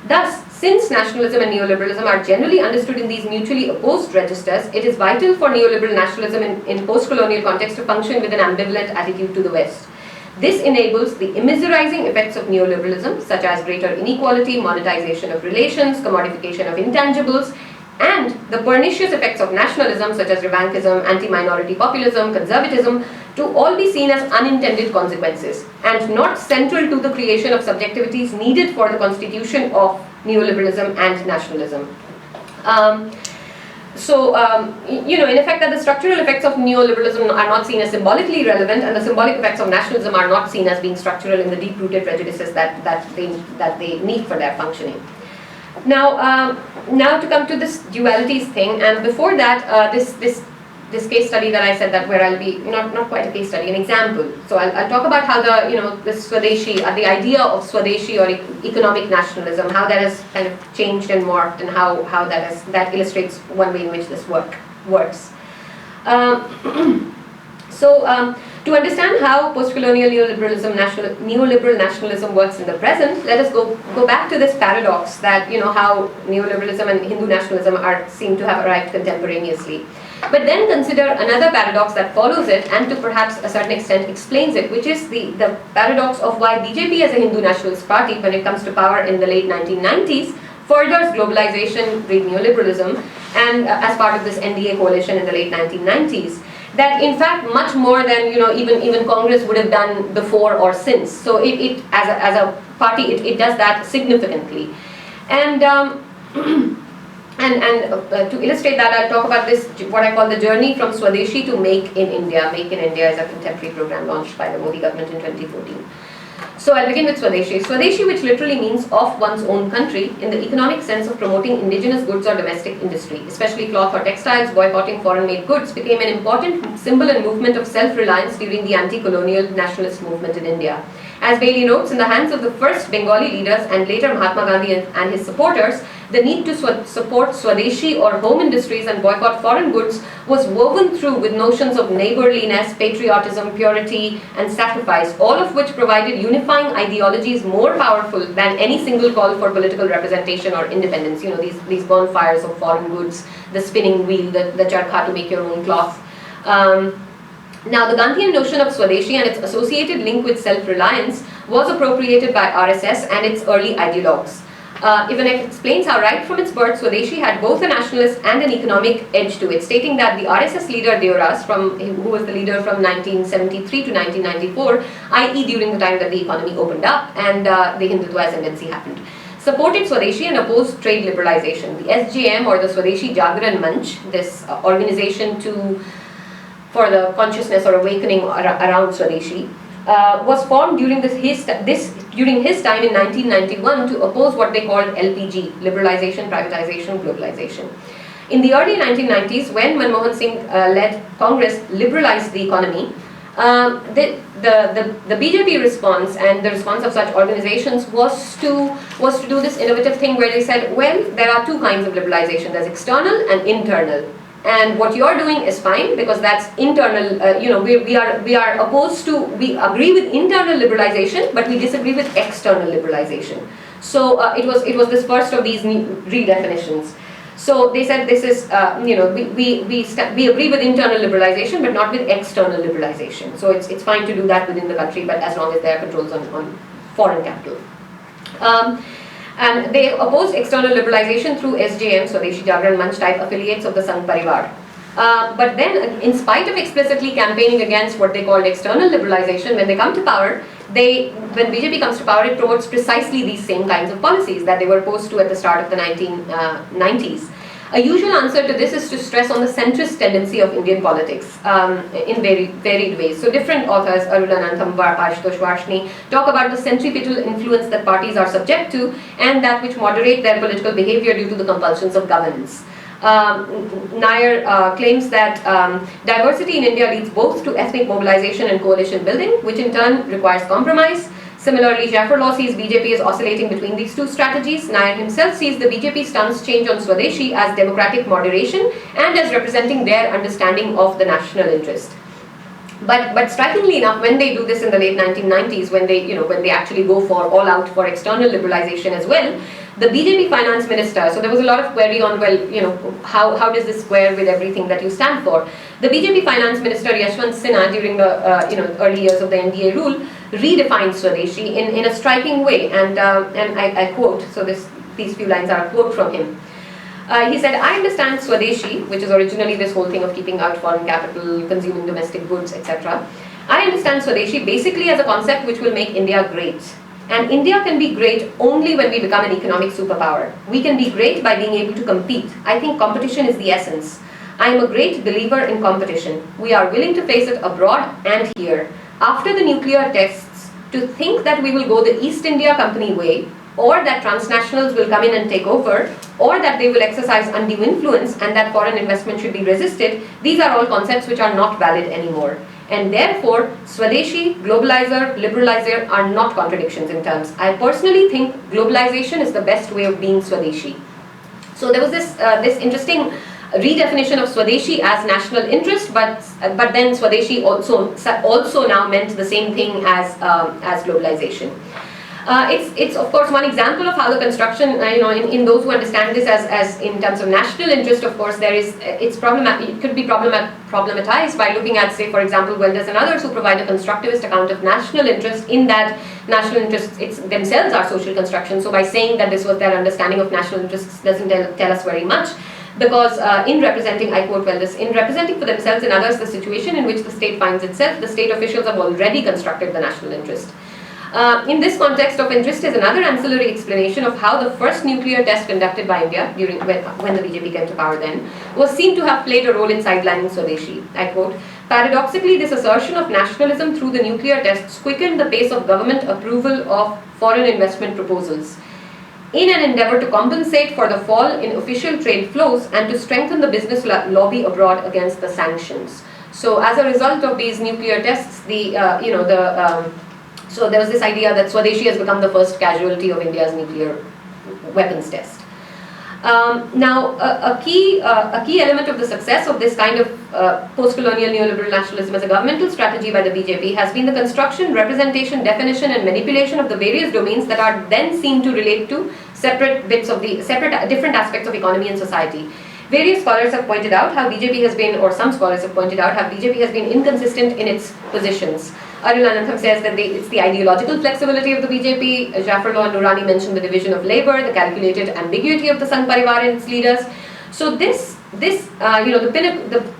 Thus, since nationalism and neoliberalism are generally understood in these mutually opposed registers, it is vital for neoliberal nationalism in post-colonial context to function with an ambivalent attitude to the West. This enables the immiserizing effects of neoliberalism, such as greater inequality, monetization of relations, commodification of intangibles, and the pernicious effects of nationalism, such as revanchism, anti-minority populism, conservatism, to all be seen as unintended consequences and not central to the creation of subjectivities needed for the constitution of neoliberalism and nationalism. In effect, that the structural effects of neoliberalism are not seen as symbolically relevant, and the symbolic effects of nationalism are not seen as being structural in the deep-rooted prejudices that they need for their functioning. Now to come to this dualities thing, and before that, this case study that I said that where I'll be not quite a case study, an example. So I'll talk about how the Swadeshi, the idea of Swadeshi or economic nationalism, how that has kind of changed and morphed, and how that illustrates one way in which this works. To understand how post-colonial neoliberal nationalism works in the present, let us go back to this paradox that how neoliberalism and Hindu nationalism seem to have arrived contemporaneously. But then consider another paradox that follows it, and to perhaps a certain extent explains it, which is the paradox of why BJP as a Hindu nationalist party, when it comes to power in the late 1990s, furthers globalization, read neoliberalism, and as part of this NDA coalition in the late 1990s. That in fact much more than even Congress would have done before or since. So it as a party it does that significantly, and to illustrate that, I'll talk about this, what I call the journey from Swadeshi to Make in India. Make in India is a contemporary program launched by the Modi government in 2014. So I'll begin with Swadeshi. Swadeshi, which literally means of one's own country, in the economic sense of promoting indigenous goods or domestic industry, especially cloth or textiles, boycotting foreign-made goods, became an important symbol and movement of self-reliance during the anti-colonial nationalist movement in India. As Bailey notes, in the hands of the first Bengali leaders and later Mahatma Gandhi and his supporters, the need to support Swadeshi or home industries and boycott foreign goods was woven through with notions of neighborliness, patriotism, purity, and sacrifice, all of which provided unifying ideologies more powerful than any single call for political representation or independence. These bonfires of foreign goods, the spinning wheel, the charkha to make your own cloth. Now, the Gandhian notion of Swadeshi and its associated link with self-reliance was appropriated by RSS and its early ideologues. Ivanek explains how right from its birth, Swadeshi had both a nationalist and an economic edge to it, stating that the RSS leader Deoras, who was the leader from 1973 to 1994, i.e. during the time that the economy opened up and the Hindutva ascendancy happened, supported Swadeshi and opposed trade liberalization. The SJM, or the Swadeshi Jagran Manch, this organization for the consciousness or awakening around Swadeshi, was formed during his time in 1991 to oppose what they called LPG, liberalization, privatization, globalization. In the early 1990s, when Manmohan Singh led Congress liberalized the economy, the BJP response and the response of such organizations was to do this innovative thing where they said, well, there are two kinds of liberalization. There's external and internal. And what you're doing is fine because that's internal. We are opposed to. We agree with internal liberalization, but we disagree with external liberalization. So it was this first of these redefinitions. So they said this is we agree with internal liberalization, but not with external liberalization. So it's fine to do that within the country, but as long as there are controls on foreign capital. And they opposed external liberalization through SJM, Swadeshi Jagran Manch type affiliates of the Sangh Parivar. But then, in spite of explicitly campaigning against what they called external liberalization, when they come to power, when BJP comes to power, it promotes precisely these same kinds of policies that they were opposed to at the start of the 1990s. A usual answer to this is to stress on the centrist tendency of Indian politics in very varied ways. So different authors, Arula Nanthambar, Ashutosh Varshney, talk about the centripetal influence that parties are subject to and that which moderate their political behavior due to the compulsions of governance. Nair claims that diversity in India leads both to ethnic mobilization and coalition building, which in turn requires compromise. Similarly, Jaffrelot sees BJP as oscillating between these two strategies. Nair himself sees the BJP stance change on Swadeshi as democratic moderation and as representing their understanding of the national interest. But strikingly enough, when they do this in the late 1990s, when they actually go for all out for external liberalization as well, the BJP finance minister, so there was a lot of query on, how does this square with everything that you stand for? The BJP finance minister Yashwant Sinha, during the early years of the NDA rule, redefined Swadeshi in a striking way, and I quote, so these few lines are a quote from him. He said, I understand Swadeshi, which is originally this whole thing of keeping out foreign capital, consuming domestic goods, etc. I understand Swadeshi basically as a concept which will make India great. And India can be great only when we become an economic superpower. We can be great by being able to compete. I think competition is the essence. I am a great believer in competition. We are willing to face it abroad and here. After the nuclear tests, to think that we will go the East India Company way, or that transnationals will come in and take over, or that they will exercise undue influence and that foreign investment should be resisted, these are all concepts which are not valid anymore. And therefore, Swadeshi, globalizer, liberalizer are not contradictions in terms. I personally think globalization is the best way of being Swadeshi. So there was this interesting redefinition of Swadeshi as national interest, but then Swadeshi also now meant the same thing as globalization. It's of course one example of how the construction, in those who understand this as in terms of national interest, of course it could be problematized by looking at, say, for example, well, there's another who provide a constructivist account of national interest, in that national interests themselves are social construction. So by saying that this was their understanding of national interests doesn't tell us very much. Because in representing, I quote well this, in representing for themselves and others the situation in which the state finds itself, the state officials have already constructed the national interest. In this context of interest is another ancillary explanation of how the first nuclear test conducted by India when the BJP came to power then was seen to have played a role in sidelining Swadeshi. I quote, paradoxically, this assertion of nationalism through the nuclear tests quickened the pace of government approval of foreign investment proposals. In an endeavor to compensate for the fall in official trade flows and to strengthen the business lobby abroad against the sanctions. So as a result of these nuclear tests, so there was this idea that Swadeshi has become the first casualty of India's nuclear weapons test. Now, a key element of the success of this kind of post-colonial neoliberal nationalism as a governmental strategy by the BJP has been the construction, representation, definition and manipulation of the various domains that are then seen to relate to different aspects of economy and society. Various scholars have pointed out how BJP has been, or some scholars have pointed out how BJP has been inconsistent in its positions. Arul Anantham says that it's the ideological flexibility of the BJP. Jaffrelot and Noorani mentioned the division of labor, the calculated ambiguity of the Sangh Parivar and its leaders. So the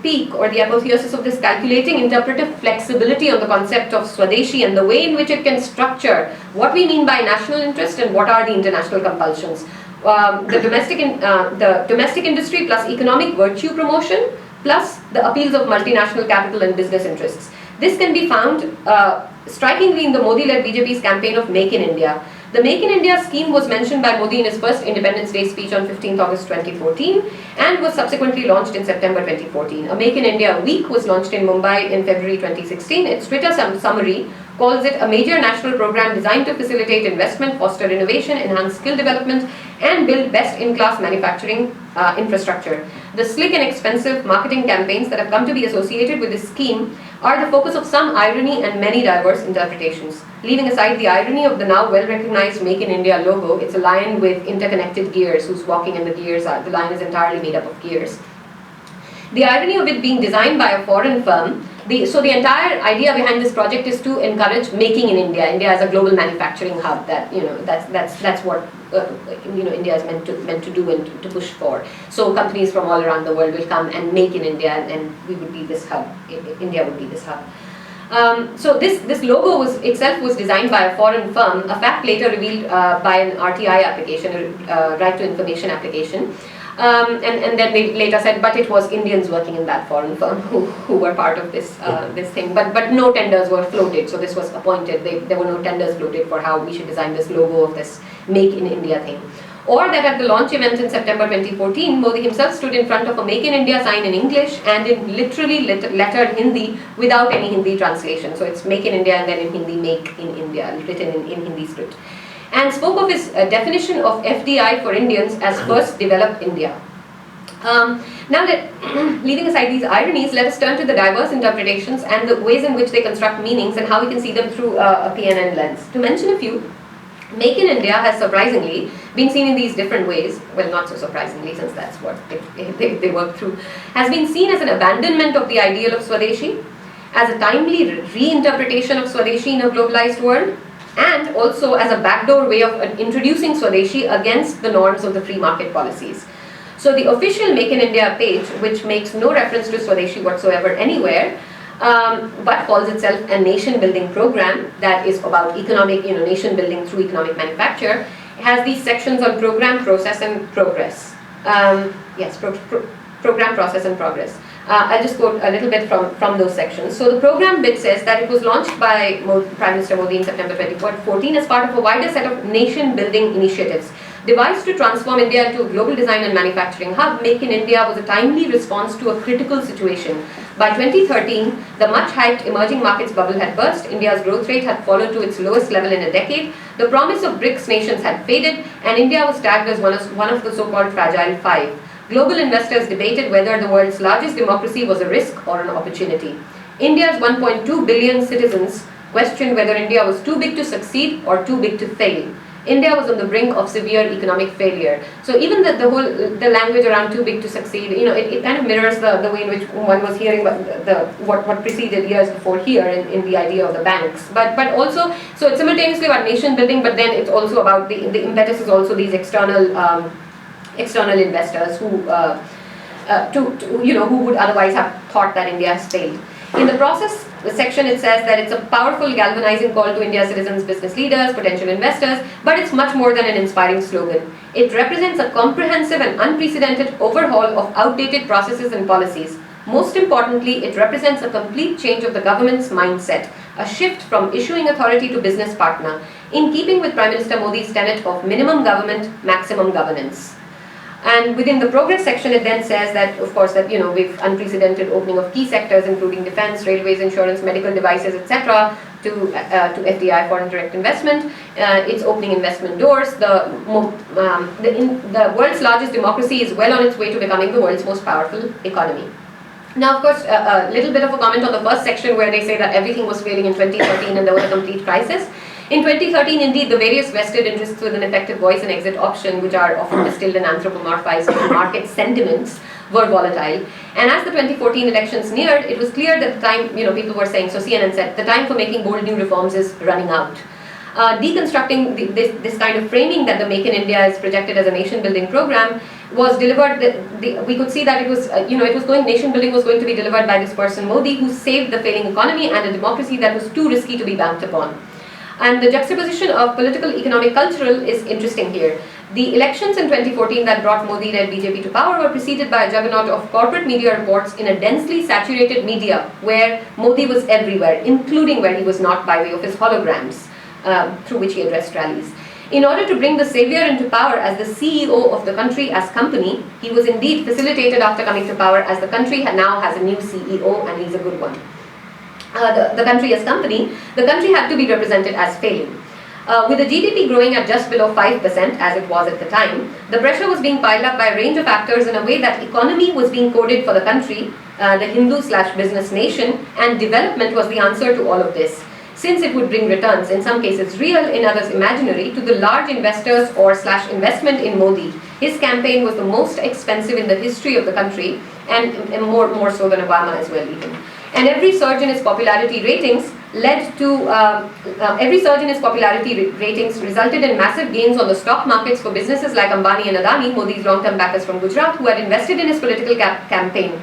peak or the apotheosis of this calculating interpretive flexibility on the concept of Swadeshi and the way in which it can structure what we mean by national interest and what are the international compulsions. The domestic industry plus economic virtue promotion plus the appeals of multinational capital and business interests. This can be found strikingly in the Modi-led BJP's campaign of Make in India. The Make in India scheme was mentioned by Modi in his first Independence Day speech on 15th August 2014 and was subsequently launched in September 2014. A Make in India week was launched in Mumbai in February 2016. Its Twitter summary calls it a major national program designed to facilitate investment, foster innovation, enhance skill development, and build best-in-class manufacturing infrastructure. The slick and expensive marketing campaigns that have come to be associated with this scheme are the focus of some irony and many diverse interpretations. Leaving aside the irony of the now well-recognized Make in India logo, it's a lion with interconnected gears who's walking, and the lion is entirely made up of gears. The irony of it being designed by a foreign firm So the entire idea behind this project is to encourage making in India. India as a global manufacturing hub. That's what India is meant to do and to push for. So companies from all around the world will come and make in India, and we would be this hub. India would be this hub. So this logo itself was designed by a foreign firm, a fact later revealed by an RTI application, a right to information application. And then they later said, but it was Indians working in that foreign firm who were part of this thing. But no tenders were floated, so this was appointed. There were no tenders floated for how we should design this logo of this Make in India thing. Or that at the launch event in September 2014, Modi himself stood in front of a Make in India sign in English and in literally lettered Hindi without any Hindi translation. So it's Make in India and then in Hindi, Make in India, written in Hindi script. And spoke of his definition of FDI for Indians as first develop India. Now leaving aside these ironies, let us turn to the diverse interpretations and the ways in which they construct meanings and how we can see them through a PNN lens. To mention a few, Make in India has surprisingly been seen in these different ways, well not so surprisingly since that's what they work through, has been seen as an abandonment of the ideal of Swadeshi, as a timely reinterpretation of Swadeshi in a globalized world, and also as a backdoor way of introducing Swadeshi against the norms of the free market policies. So the official Make in India page, which makes no reference to Swadeshi whatsoever anywhere, but calls itself a nation building program that is about economic, nation building through economic manufacture, has these sections on program, process and progress. Program, process and progress. I'll just quote a little bit from those sections. So the program bit says that it was launched by Prime Minister Modi in September 2014 as part of a wider set of nation building initiatives. Devised to transform India into a global design and manufacturing hub, Make in India was a timely response to a critical situation. By 2013, the much hyped emerging markets bubble had burst, India's growth rate had fallen to its lowest level in a decade, the promise of BRICS nations had faded, and India was tagged as one of the so-called fragile five. Global investors debated whether the world's largest democracy was a risk or an opportunity. India's 1.2 billion citizens questioned whether India was too big to succeed or too big to fail. India was on the brink of severe economic failure. So even the language around too big to succeed, it kind of mirrors the way in which one was hearing what preceded years before here in the idea of the banks. But also, so it's simultaneously about nation building, but then it's also about the impetus is also these external investors who who would otherwise have thought that India has failed. In the process, the section it says that it's a powerful galvanizing call to India's citizens, business leaders, potential investors, but it's much more than an inspiring slogan. It represents a comprehensive and unprecedented overhaul of outdated processes and policies. Most importantly, it represents a complete change of the government's mindset, a shift from issuing authority to business partner, in keeping with Prime Minister Modi's tenet of minimum government, maximum governance. And within the progress section, it then says that, of course, that we've unprecedented opening of key sectors, including defense, railways, insurance, medical devices, etc., to FDI, foreign direct investment. It's opening investment doors. The world's largest democracy is well on its way to becoming the world's most powerful economy. Now, of course, a little bit of a comment on the first section where they say that everything was failing in 2013 and there was a complete crisis. In 2013, indeed, the various vested interests with an effective voice and exit option, which are often distilled and anthropomorphized into market sentiments, were volatile. And as the 2014 elections neared, it was clear that the time, people were saying, so CNN said, the time for making bold new reforms is running out. Deconstructing this kind of framing that the Make in India is projected as a nation-building program was delivered. We could see that it was, nation building was going to be delivered by this person Modi, who saved the failing economy and a democracy that was too risky to be banked upon. And the juxtaposition of political, economic, cultural is interesting here. The elections in 2014 that brought Modi-led BJP to power were preceded by a juggernaut of corporate media reports in a densely saturated media where Modi was everywhere, including where he was not, by way of his holograms, through which he addressed rallies. In order to bring the savior into power as the CEO of the country as company, he was indeed facilitated after coming to power, as the country now has a new CEO and he's a good one. The country as company, the country had to be represented as failing. With the GDP growing at just below 5%, as it was at the time, the pressure was being piled up by a range of actors in a way that economy was being coded for the country, the Hindu/business nation, and development was the answer to all of this. Since it would bring returns, in some cases real, in others imaginary, to the large investors /investment in Modi. His campaign was the most expensive in the history of the country, and more so than Obama as well even. And every surge in its popularity ratings resulted in massive gains on the stock markets for businesses like Ambani and Adani, Modi's long-term backers from Gujarat, who had invested in his political campaign.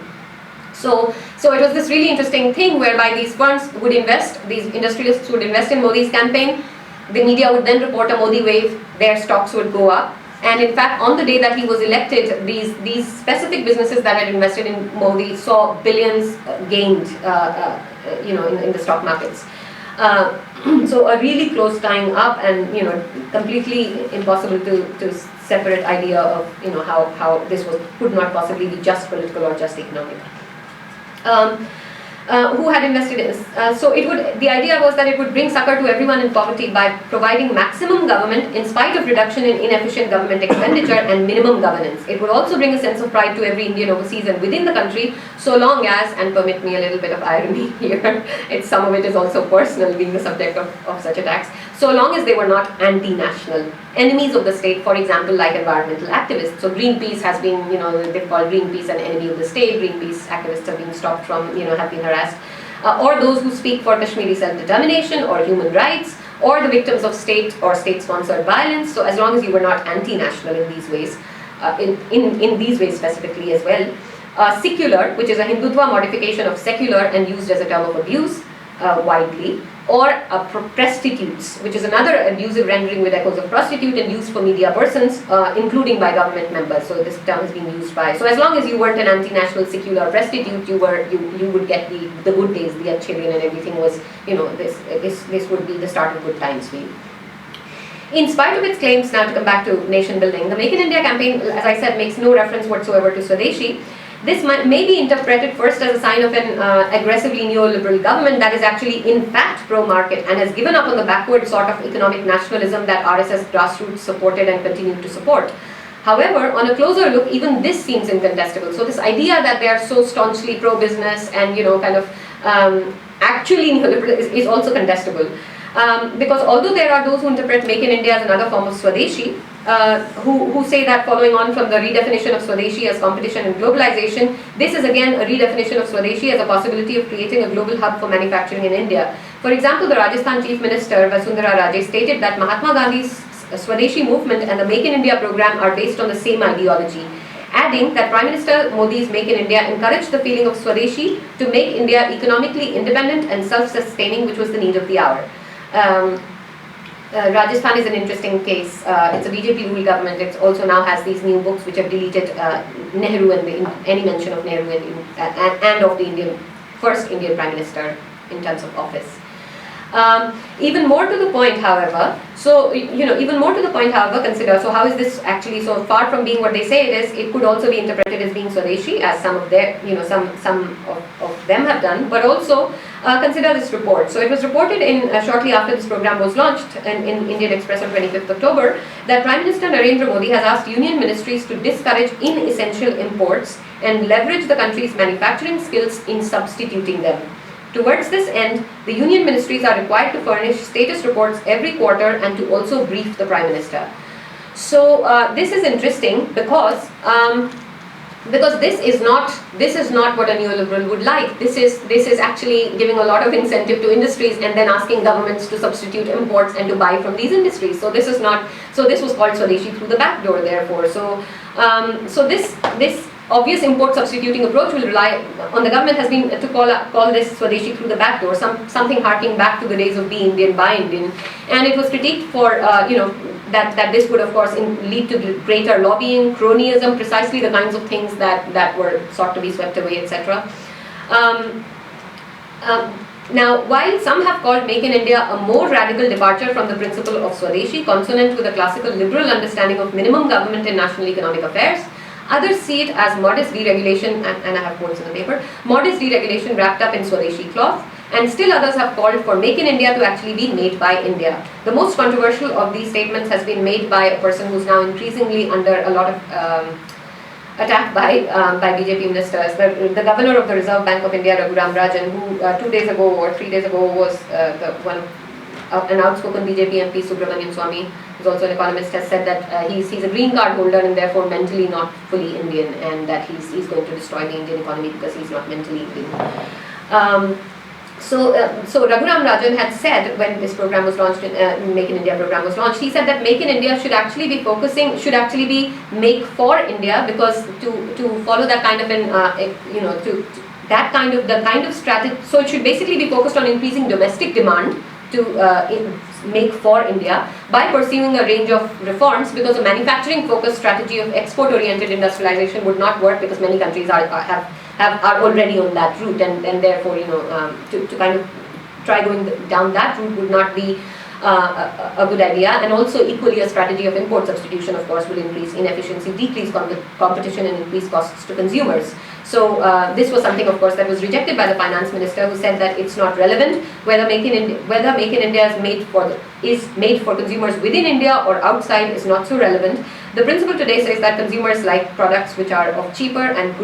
So it was this really interesting thing whereby these funds would invest, these industrialists would invest in Modi's campaign, the media would then report a Modi wave, their stocks would go up. And in fact, on the day that he was elected, these specific businesses that had invested in Modi saw billions gained, in the stock markets. So a really close tying up, and completely impossible to separate idea of how this could not possibly be just political or just economic. Who had invested in this. So the idea was that it would bring succor to everyone in poverty by providing maximum government in spite of reduction in inefficient government expenditure and minimum governance. It would also bring a sense of pride to every Indian overseas and within the country, so long as, and permit me a little bit of irony here, some of it is also personal, being the subject of such attacks, so long as they were not anti-national, enemies of the state, for example, like environmental activists. So Greenpeace has been, they've called Greenpeace an enemy of the state. Greenpeace activists have been stopped from, have been harassed. Or those who speak for Kashmiri self-determination or human rights, or the victims of state or state-sponsored violence. So as long as you were not anti-national in these ways, in these ways specifically as well. Secular, which is a Hindutva modification of secular and used as a term of abuse widely. Or prostitutes, which is another abusive rendering with echoes of prostitute and used for media persons, including by government members. So this term is being used by. So as long as you weren't an anti-national secular prostitute, you would get the good days, the achhe din, and everything was, this would be the start of good times for you. In spite of its claims, now to come back to nation building, the Make in India campaign, as I said, makes no reference whatsoever to Swadeshi. This may be interpreted first as a sign of an aggressively neoliberal government that is actually in fact pro-market and has given up on the backward sort of economic nationalism that RSS grassroots supported and continue to support. However, on a closer look, even this seems incontestable. So this idea that they are so staunchly pro-business and actually neoliberal is also contestable. Because although there are those who interpret Make in India as another form of Swadeshi, who say that following on from the redefinition of Swadeshi as competition and globalization, this is again a redefinition of Swadeshi as a possibility of creating a global hub for manufacturing in India. For example, the Rajasthan Chief Minister Vasundhara Raje stated that Mahatma Gandhi's Swadeshi movement and the Make in India program are based on the same ideology, adding that Prime Minister Modi's Make in India encouraged the feeling of Swadeshi to make India economically independent and self-sustaining, which was the need of the hour. Rajasthan is an interesting case. It's a BJP ruled government. It also now has these new books which have deleted Nehru and any mention of Nehru and of the first Indian Prime Minister in terms of office. Even more to the point, however, consider, so how is this actually so far from being what they say it is? It could also be interpreted as being Swadeshi, as some of their, some of them have done, but also consider this report. So it was reported in shortly after this program was launched in Indian Express on 25th October that Prime Minister Narendra Modi has asked union ministries to discourage inessential imports and leverage the country's manufacturing skills in substituting them. Towards this end, the union ministries are required to furnish status reports every quarter and to also brief the Prime Minister. So this is interesting because this is not what a neoliberal would like. This is actually giving a lot of incentive to industries and then asking governments to substitute imports and to buy from these industries. So this is not. So this was called Swadeshi through the back door. Therefore, so this obvious import substituting approach will rely on the government has been to call this Swadeshi through the back door, something harking back to the days of Be Indian, Buy Indian, and it was critiqued for that this would of course lead to greater lobbying, cronyism, precisely the kinds of things that were sought to be swept away, etc. Now, while some have called Make in India a more radical departure from the principle of Swadeshi, consonant with a classical liberal understanding of minimum government in national economic affairs, others see it as modest deregulation, and I have quotes in the paper, modest deregulation wrapped up in Swadeshi cloth, and still others have called for Make in India to actually be made by India. The most controversial of these statements has been made by a person who's now increasingly under a lot of attack by BJP ministers. The governor of the Reserve Bank of India, Raghuram Rajan, who 2 days ago or 3 days ago was an outspoken BJP MP, Subramanian Swamy, who's also an economist, has said that he's a green card holder and therefore mentally not fully Indian, and that he's going to destroy the Indian economy because he's not mentally Indian. So Raghuram Rajan had said when this program was launched, Make in India program was launched, he said that Make in India should actually be Make for India, because to follow that kind of the kind of strategy, so it should basically be focused on increasing domestic demand to make for India by pursuing a range of reforms, because a manufacturing focused strategy of export oriented industrialization would not work, because many countries are already on that route, and therefore to kind of try going down that route would not be a good idea. And also equally a strategy of import substitution, of course, will increase inefficiency, decrease competition and increase costs to consumers. So this was something, of course, that was rejected by the finance minister, who said that it's not relevant whether Make in India is made for consumers within India or outside is not so relevant. The principle today says that consumers like products which are of cheaper and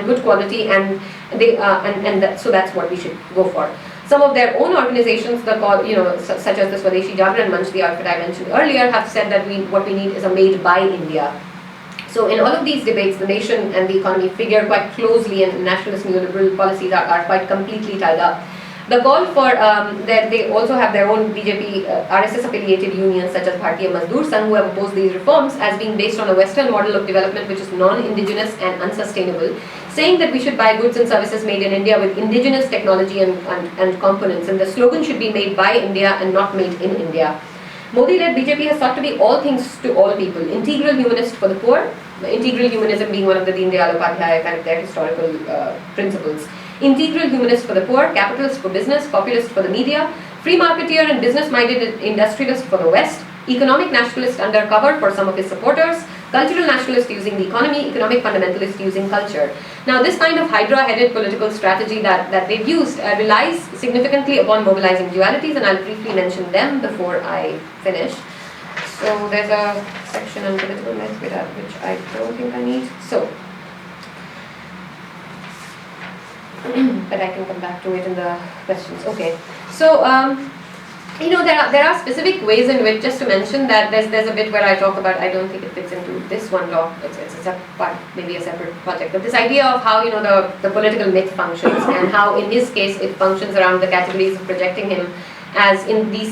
good quality, and so that's what we should go for. Some of their own organizations, such as the Swadeshi Jagran Manch, the outfit I mentioned earlier, have said that what we need is a made by India. So in all of these debates, the nation and the economy figure quite closely, and nationalist neoliberal policies are quite completely tied up. The call for, they also have their own BJP, RSS affiliated unions such as Bharatiya Mazdoor Sangh, who have opposed these reforms as being based on a Western model of development which is non-indigenous and unsustainable, saying that we should buy goods and services made in India with indigenous technology and components, and the slogan should be made by India and not made in India. Modi-led BJP has sought to be all things to all people, integral humanist for the poor, integral humanism being one of the Deen Dayal Upadhyaya kind of their historical principles. Integral humanist for the poor, capitalist for business, populist for the media, free marketeer and business-minded industrialist for the West, economic nationalist undercover for some of his supporters, cultural nationalist using the economy, economic fundamentalist using culture. Now this kind of hydra-headed political strategy that they've used relies significantly upon mobilizing dualities, and I'll briefly mention them before I finish. So there's a section on political myths which I don't think I need. So, but I can come back to it in the questions. Okay. So, there are specific ways in which, just to mention that there's a bit where I talk about, I don't think it fits into this one talk, it's a part, maybe a separate project, but this idea of how the political myth functions, and how in his case it functions around the categories of projecting him as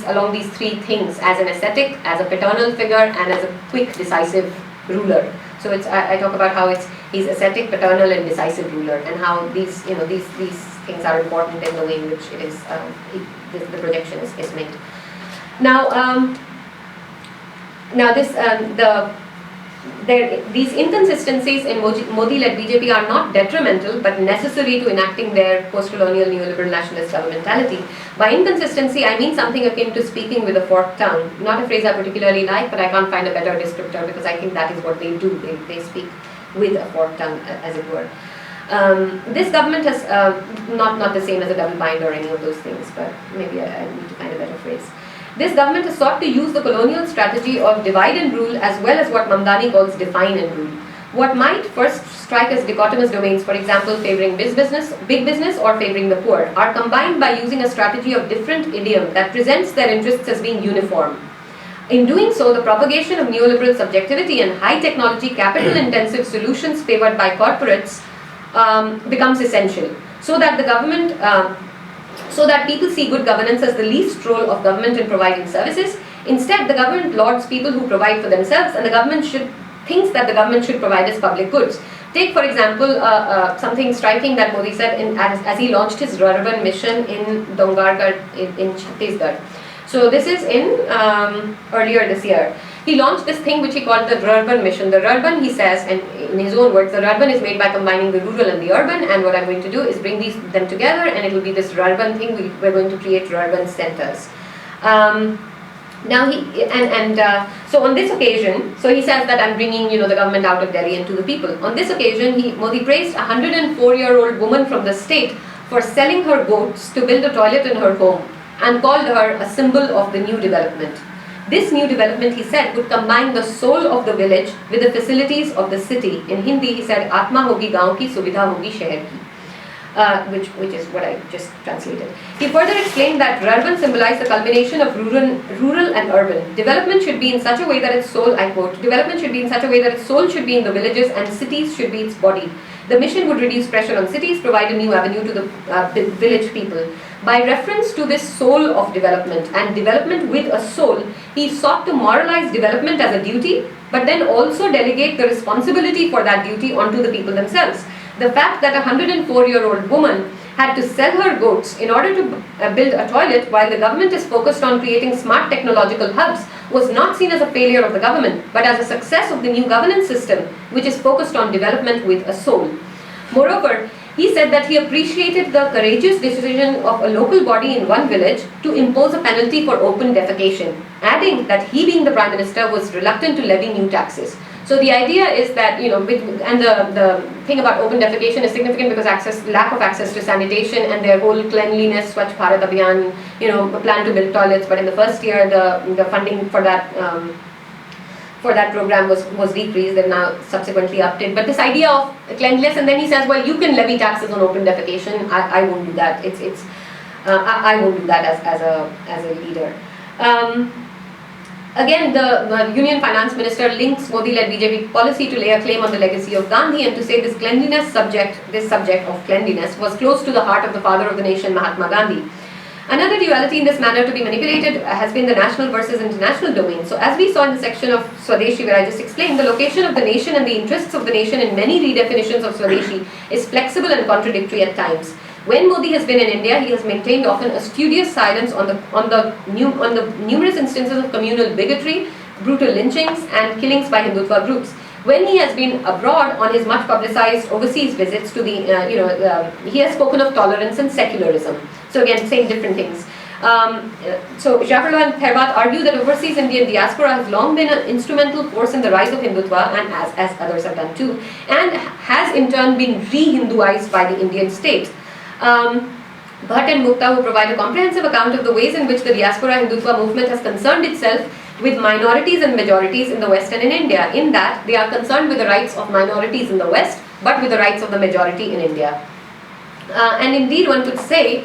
along these three things: as an ascetic, as a paternal figure, and as a quick, decisive ruler. So I talk about how he's ascetic, paternal, and decisive ruler, and how these things are important in the way in which it is the projection is made. Now, these inconsistencies in Modi-led BJP are not detrimental but necessary to enacting their post-colonial neoliberal nationalist governmentality. By inconsistency, I mean something akin to speaking with a forked tongue. Not a phrase I particularly like, but I can't find a better descriptor, because I think that is what they do. They speak with a forked tongue, as it were. This government has, not the same as a double bind or any of those things, but maybe I need to find a better phrase. This government has sought to use the colonial strategy of divide and rule, as well as what Mamdani calls define and rule. What might first strike as dichotomous domains, for example favoring big business or favoring the poor, are combined by using a strategy of different idiom that presents their interests as being uniform. In doing so, the propagation of neoliberal subjectivity and high technology capital intensive solutions favored by corporates becomes essential, so that the government so that people see good governance as the least role of government in providing services. Instead, the government lauds people who provide for themselves, and the government thinks that the government should provide as public goods. Take, for example, something striking that Modi said as he launched his Rurban mission in Dongargarh in Chhattisgarh. So this is in earlier this year. He launched this thing which he called the Rurban mission. The Rurban, he says, and in his own words, the Rurban is made by combining the rural and the urban, and what I'm going to do is bring them together, and it will be this Rurban thing. We're going to create Rurban centers. Now so on this occasion, so he says that I'm bringing the government out of Delhi and to the people. On this occasion, Modi praised a 104-year-old woman from the state for selling her goats to build a toilet in her home, and called her a symbol of the new development. This new development, he said, would combine the soul of the village with the facilities of the city. In Hindi, he said, Atma hogi gaon ki, subidha hogi sheher ki, which is what I just translated. He further explained that Rurban symbolized the culmination of rural and urban. Development should be in such a way that its soul, I quote, development should be in such a way that its soul should be in the villages and cities should be its body. The mission would reduce pressure on cities, provide a new avenue to the village people. By reference to this soul of development and development with a soul, he sought to moralize development as a duty, but then also delegate the responsibility for that duty onto the people themselves. The fact that a 104-year-old woman had to sell her goats in order to build a toilet while the government is focused on creating smart technological hubs was not seen as a failure of the government, but as a success of the new governance system, which is focused on development with a soul. Moreover, he said that he appreciated the courageous decision of a local body in one village to impose a penalty for open defecation, adding that he, being the Prime Minister, was reluctant to levy new taxes. So the idea is that, and the thing about open defecation is significant because lack of access to sanitation and their whole cleanliness, Swachh Bharat Abhiyan, plan to build toilets, but in the first year the funding for that program was decreased. They've now subsequently upped it. But this idea of cleanliness, and then he says, well, you can levy taxes on open defecation. I won't do that. I won't do that as a leader. Again, the Union Finance Minister links Modi-led BJP policy to lay a claim on the legacy of Gandhi and to say this subject of cleanliness was close to the heart of the father of the nation, Mahatma Gandhi. Another duality in this manner to be manipulated has been the national versus international domain. So as we saw in the section of Swadeshi where I just explained, the location of the nation and the interests of the nation in many redefinitions of Swadeshi is flexible and contradictory at times. When Modi has been in India, he has maintained often a studious silence on the numerous instances of communal bigotry, brutal lynchings and killings by Hindutva groups. When he has been abroad on his much publicized overseas visits to he has spoken of tolerance and secularism. So again, saying different things. So Jawaharlal and Therbat argue that overseas Indian diaspora has long been an instrumental force in the rise of Hindutva, and as others have done too, and has in turn been re-Hinduized by the Indian state. Bhatt and Mukta, who provide a comprehensive account of the ways in which the diaspora Hindutva movement has concerned itself with minorities and majorities in the West and in India, in that they are concerned with the rights of minorities in the West, but with the rights of the majority in India. And indeed, one could say,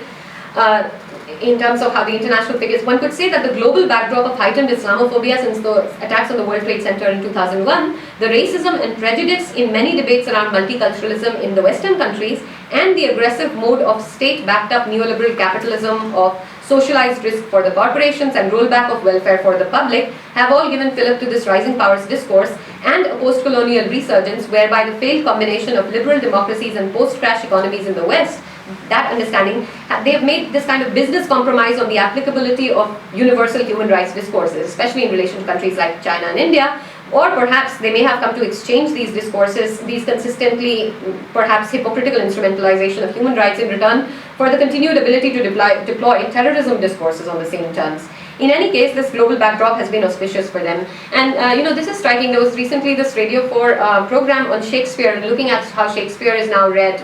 in terms of how the international figures, one could say that the global backdrop of heightened Islamophobia since the attacks on the World Trade Center in 2001, the racism and prejudice in many debates around multiculturalism in the Western countries, and the aggressive mode of state-backed-up neoliberal capitalism of socialized risk for the corporations and rollback of welfare for the public have all given fillip to this rising powers discourse and a post-colonial resurgence whereby the failed combination of liberal democracies and post-crash economies in the West, that understanding, they've made this kind of business compromise on the applicability of universal human rights discourses, especially in relation to countries like China and India, or perhaps they may have come to exchange these discourses, these consistently perhaps hypocritical instrumentalization of human rights in return for the continued ability to deploy terrorism discourses on the same terms. In any case, this global backdrop has been auspicious for them. And this is striking. There was recently this Radio 4 program on Shakespeare, looking at how Shakespeare is now read,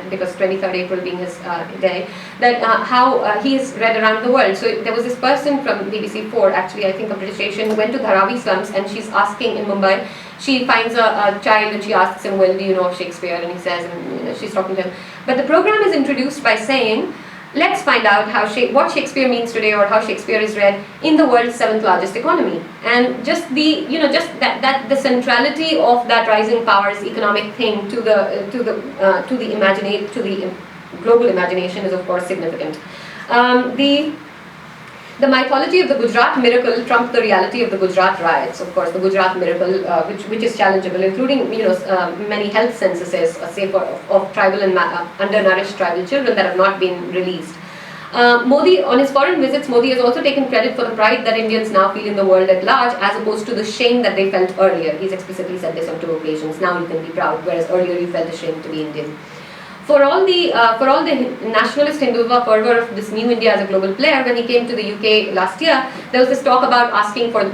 because 23rd April being his day, that how he is read around the world. So there was this person from BBC 4, actually I think a British station, who went to Dharavi slums, and she's asking in Mumbai, she finds a child and she asks him, well, do you know of Shakespeare? And he says, and she's talking to him. But the program is introduced by saying, let's find out what Shakespeare means today, or how Shakespeare is read in the world's 7th largest economy. And just the the centrality of that rising powers economic thing to the global imagination is of course significant. The mythology of the Gujarat miracle trumped the reality of the Gujarat riots. Of course, the Gujarat miracle, which is challengeable, including many health censuses, say of tribal and undernourished tribal children that have not been released. Modi, on his foreign visits, Modi has also taken credit for the pride that Indians now feel in the world at large, as opposed to the shame that they felt earlier. He's explicitly said this on 2 occasions. Now you can be proud, whereas earlier you felt ashamed to be Indian. For all the nationalist Hindutva fervor of this new India as a global player, when he came to the UK last year, there was this talk about asking for the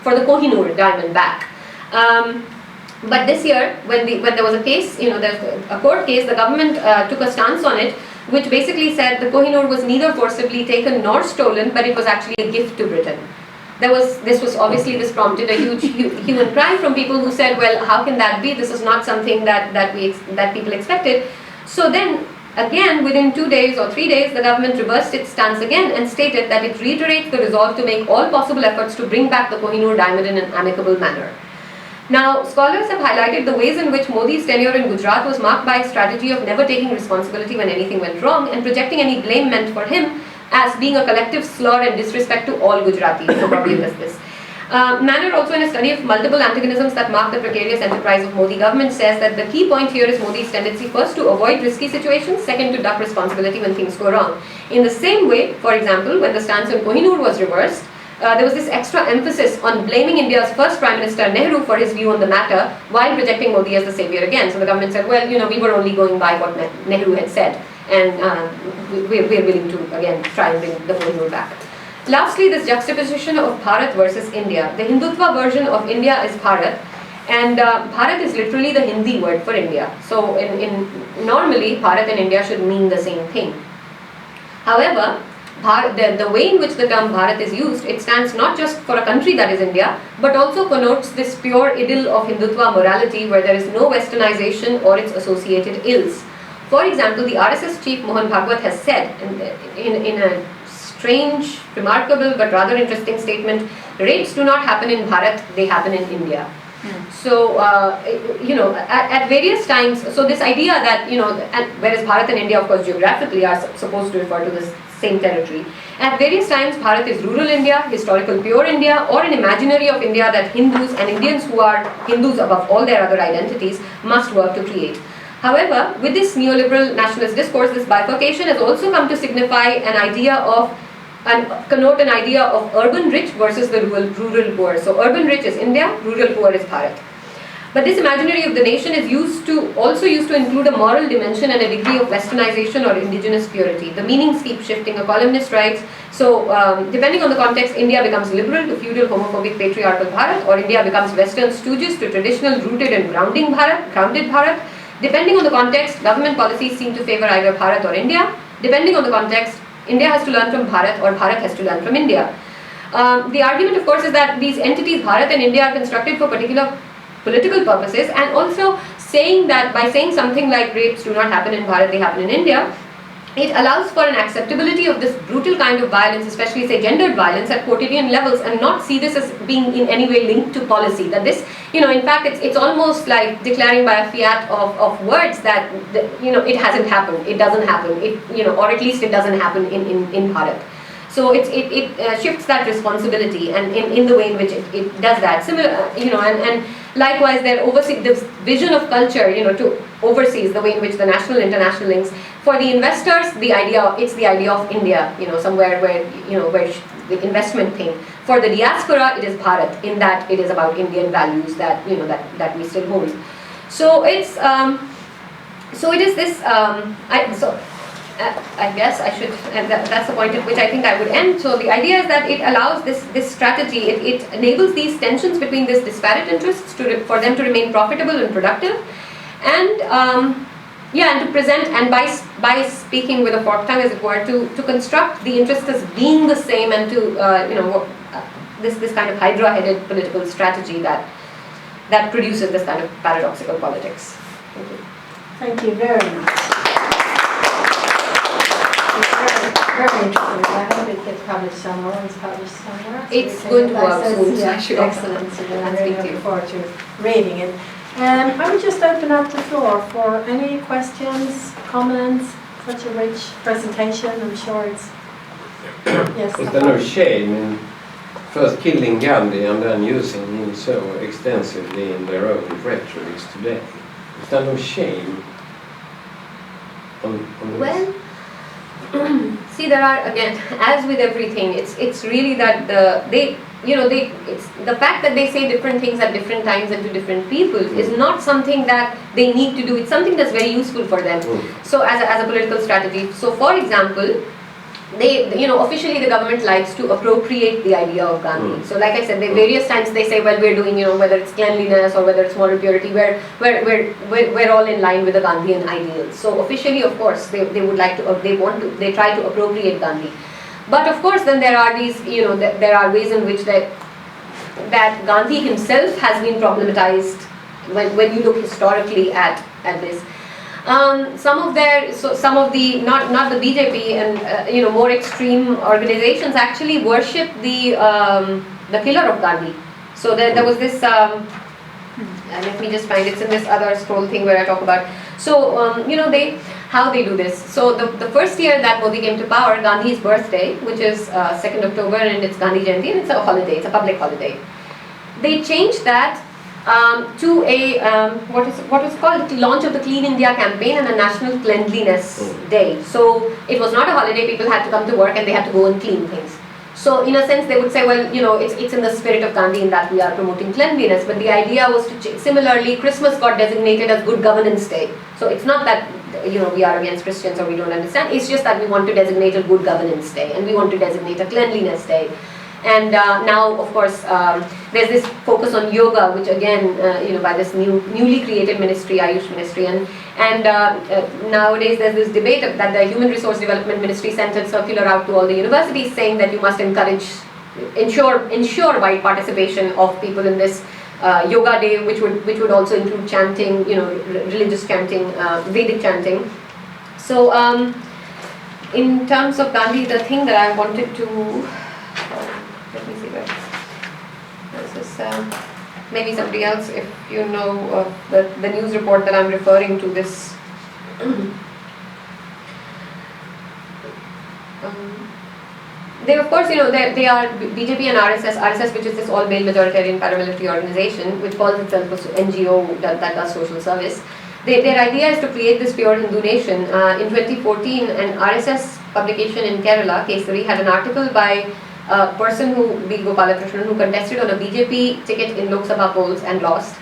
Kohinoor diamond back. But this year, when there was a case, there's a court case, the government took a stance on it, which basically said the Kohinoor was neither forcibly taken nor stolen, but it was actually a gift to Britain. This prompted a huge hue and cry from people who said, well, how can that be? This is not something that people expected. So then, again, within 2 days or 3 days, the government reversed its stance again and stated that it reiterates the resolve to make all possible efforts to bring back the Kohinoor diamond in an amicable manner. Now, scholars have highlighted the ways in which Modi's tenure in Gujarat was marked by a strategy of never taking responsibility when anything went wrong and projecting any blame meant for him as being a collective slur and disrespect to all Gujaratis. So probably this. Manner, also in a study of multiple antagonisms that mark the precarious enterprise of Modi government, says that the key point here is Modi's tendency first to avoid risky situations, second to duck responsibility when things go wrong. In the same way, for example, when the stance on Kohinoor was reversed, there was this extra emphasis on blaming India's first Prime Minister Nehru for his view on the matter while projecting Modi as the savior again. So the government said, well, we were only going by what Nehru had said, and we're willing to, again, try and bring the Kohinoor back. Lastly, this juxtaposition of Bharat versus India. The Hindutva version of India is Bharat, and Bharat is literally the Hindi word for India. So normally, Bharat and India should mean the same thing. However, the way in which the term Bharat is used, it stands not just for a country that is India, but also connotes this pure idyll of Hindutva morality where there is no westernization or its associated ills. For example, the RSS chief Mohan Bhagwat has said in a strange, remarkable but rather interesting statement, rapes do not happen in Bharat, they happen in India. So, at various times, so this idea that, whereas Bharat and India, of course, geographically are supposed to refer to this same territory. At various times, Bharat is rural India, historical pure India, or an imaginary of India that Hindus and Indians who are Hindus above all their other identities must work to create. However, with this neoliberal nationalist discourse, this bifurcation has also come to signify an idea of and connote an idea of urban rich versus the rural poor. So urban rich is India, rural poor is Bharat. But this imaginary of the nation is also used to include a moral dimension and a degree of westernization or indigenous purity. The meanings keep shifting. A columnist writes, so depending on the context, India becomes liberal to feudal, homophobic, patriarchal Bharat, or India becomes western stooges to traditional, rooted and grounded Bharat. Depending on the context, government policies seem to favor either Bharat or India. Depending on the context, India has to learn from Bharat or Bharat has to learn from India. The argument, of course, is that these entities, Bharat and India, are constructed for particular political purposes, and also saying that by saying something like rapes do not happen in Bharat, they happen in India, it allows for an acceptability of this brutal kind of violence, especially say gendered violence at quotidian levels, and not see this as being in any way linked to policy. That this, in fact, it's almost like declaring by a fiat of words that, it hasn't happened, it doesn't happen, or at least it doesn't happen in Bharat. So it shifts that responsibility, and in the way in which it does that. Similar, and likewise, this vision of culture, to overseas the way in which the national international links. For the investors, it's the idea of India, somewhere where the investment thing. For the diaspora, it is Bharat, in that it is about Indian values that that we still hold. So it's it is this. I guess I should, and that's the point at which I think I would end. So the idea is that it allows this strategy, it enables these tensions between these disparate interests for them to remain profitable and productive, and and to present, and by speaking with a forked tongue, as it were, to construct the interests as being the same, and to this kind of hydra-headed political strategy that produces this kind of paradoxical politics. Thank you. Thank you very much. Very interesting. I hope it gets published somewhere. It's published somewhere. It's going to work soon. Yeah, excellent. So I'm really looking forward to reading it. I would just open up the floor for any questions, comments. Such a rich presentation. I'm sure it's. Yes. Was there no shame in first killing Gandhi and then using him so extensively in their own rhetorics today? Is there no shame on this? Well, see, there are, again, as with everything, it's really that it's the fact that they say different things at different times and to different people is not something that they need to do. It's something that's very useful for them. So as a political strategy. So for example, they, officially the government likes to appropriate the idea of Gandhi. So like I said, various times they say, well, we're doing, whether it's cleanliness or whether it's moral purity, we're all in line with the Gandhian ideals. So officially, of course, they would like to, they try to appropriate Gandhi. But of course, then there are these, there are ways in which that Gandhi himself has been problematized when you look historically at this. Some of the not the BJP and more extreme organizations actually worship the killer of Gandhi. So there was this let me just find, it's in this other scroll thing where I talk about. So, how they do this. So the first year that Modi came to power, Gandhi's birthday, which is 2nd October, and it's Gandhi Jayanti, and it's a holiday, it's a public holiday. They changed that to a what was called the launch of the Clean India campaign and a National Cleanliness Day. So it was not a holiday; people had to come to work and they had to go and clean things. So in a sense, they would say, well, it's in the spirit of Gandhi in that we are promoting cleanliness. But the idea was to similarly, Christmas got designated as Good Governance Day. So it's not that we are against Christians or we don't understand. It's just that we want to designate a Good Governance Day and we want to designate a Cleanliness Day. And now, of course, there's this focus on yoga, which again, by this newly created ministry, Ayush Ministry, and nowadays there's this debate that the Human Resource Development Ministry sent a circular out to all the universities saying that you must ensure wide participation of people in this yoga day, which would also include chanting, religious chanting, Vedic chanting. So, in terms of Gandhi, the thing that I wanted to let me see where this is. Maybe somebody else, if you know the news report that I'm referring to, this. They, of course, they are BJP and RSS, which is this all male majoritarian paramilitary organization, which calls itself an NGO that does social service. Their idea is to create this pure Hindu nation. In 2014, an RSS publication in Kerala, Kesari, had an article by a person B. Gopalakrishnan, who contested on a BJP ticket in Lok Sabha polls and lost,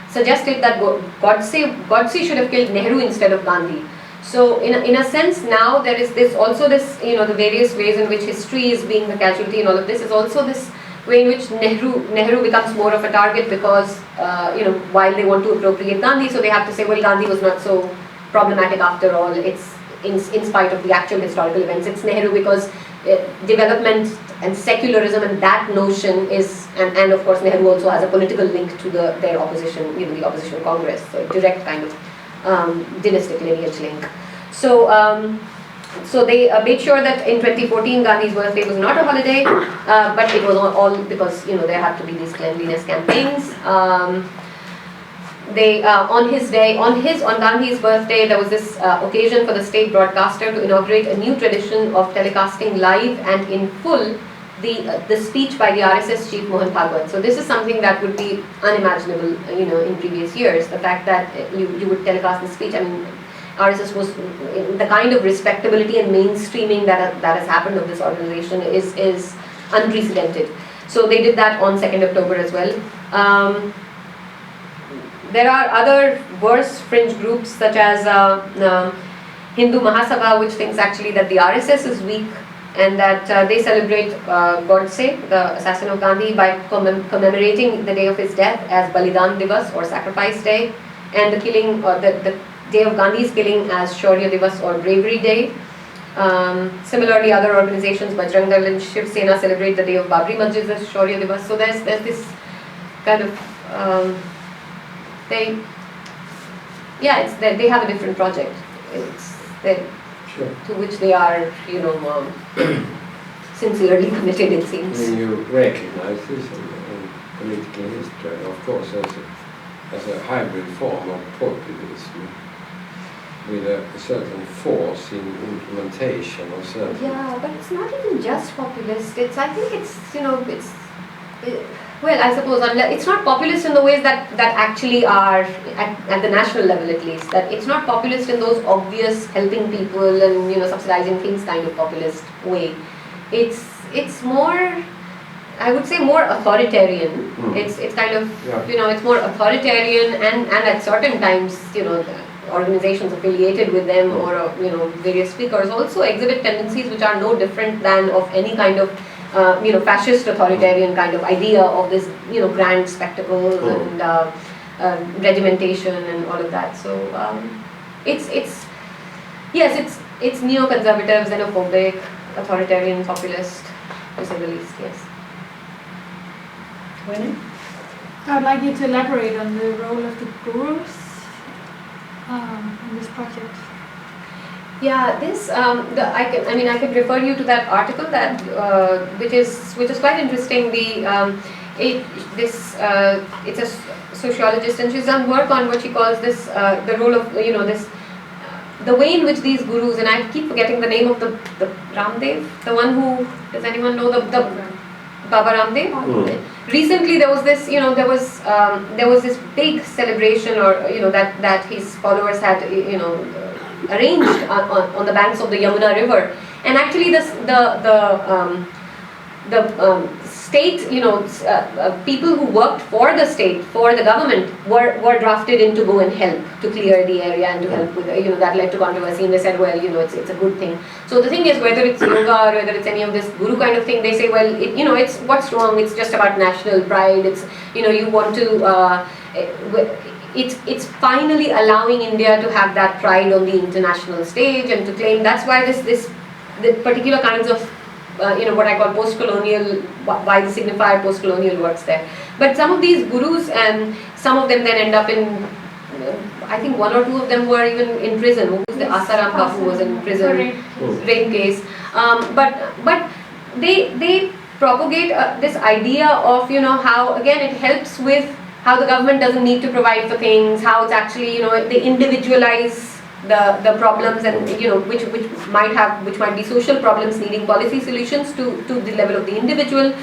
suggested that Godse should have killed Nehru instead of Gandhi. So in a sense, now there is also this, the various ways in which history is being the casualty in all of this, is also this way in which Nehru becomes more of a target because, while they want to appropriate Gandhi, so they have to say, well, Gandhi was not so problematic after all. It's in spite of the actual historical events. It's Nehru because development and secularism and that notion is, and of course Nehru also has a political link to their opposition, the opposition Congress, so a direct kind of dynastic lineage link. So so they made sure that in 2014 Gandhi's birthday was not a holiday, but it was all because there had to be these cleanliness campaigns. On Gandhi's birthday, there was this occasion for the state broadcaster to inaugurate a new tradition of telecasting live and in full the speech by the RSS chief Mohan Bhagwat. So this is something that would be unimaginable, in previous years. The fact that you would telecast the speech. I mean, RSS was the kind of respectability and mainstreaming that has happened of this organization is unprecedented. So they did that on 2nd October as well. There are other worse fringe groups such as Hindu Mahasabha, which thinks actually that the RSS is weak and that they celebrate Godse, the assassin of Gandhi, by commemorating the day of his death as Balidan Divas or Sacrifice Day, and the killing, the day of Gandhi's killing as Shaurya Divas or Bravery Day. Similarly, other organizations, Bajrang Dal and Shiv Sena, celebrate the day of Babri Masjid as Shaurya Divas. So there's this kind of they have a different project. Sure. To which they are, sincerely committed, it seems. I mean, you recognize this in political history, of course, as a hybrid form of populism, with a certain force in implementation of certain. Yeah, but it's not even just populist. I think well, I suppose it's not populist in the ways that actually are at the national level, at least. That it's not populist in those obvious helping people and subsidizing things kind of populist way. It's more, I would say, more authoritarian. It's kind of it's more authoritarian and at certain times the organizations affiliated with them or various speakers also exhibit tendencies which are no different than of any kind of fascist authoritarian kind of idea of this, grand spectacle and regimentation and all of that. So it's neoconservative, xenophobic, authoritarian, populist, to say the least. Yes. Winnie? I'd like you to elaborate on the role of the gurus in this project. Yeah, this I can refer you to that article that which is quite interesting. it's a sociologist, and she's done work on what she calls this the role of this the way in which these gurus, and I keep forgetting the name of the Ramdev, the one who, does anyone know the Baba Ramdev? Recently there was this there was this big celebration, or that his followers had arranged on the banks of the Yamuna river, and actually the state, people who worked for the state, for the government, were drafted in to go and help to clear the area and to help with, that led to controversy, and they said, well, it's a good thing. So the thing is, whether it's yoga or whether it's any of this guru kind of thing, they say, well, it's what's wrong, it's just about national pride, it's, you want to, it's finally allowing India to have that pride on the international stage and to claim, that's why the particular kinds of what I call post-colonial, why the signifier post-colonial works there. But some of these gurus, and some of them then end up in, I think one or two of them were even in prison. Who was the Asaram Bapu was in prison, rape case. But they propagate this idea of, how, again, it helps with how the government doesn't need to provide for things, how it's actually, they individualize the problems, and which might be social problems needing policy solutions to the level of the individual.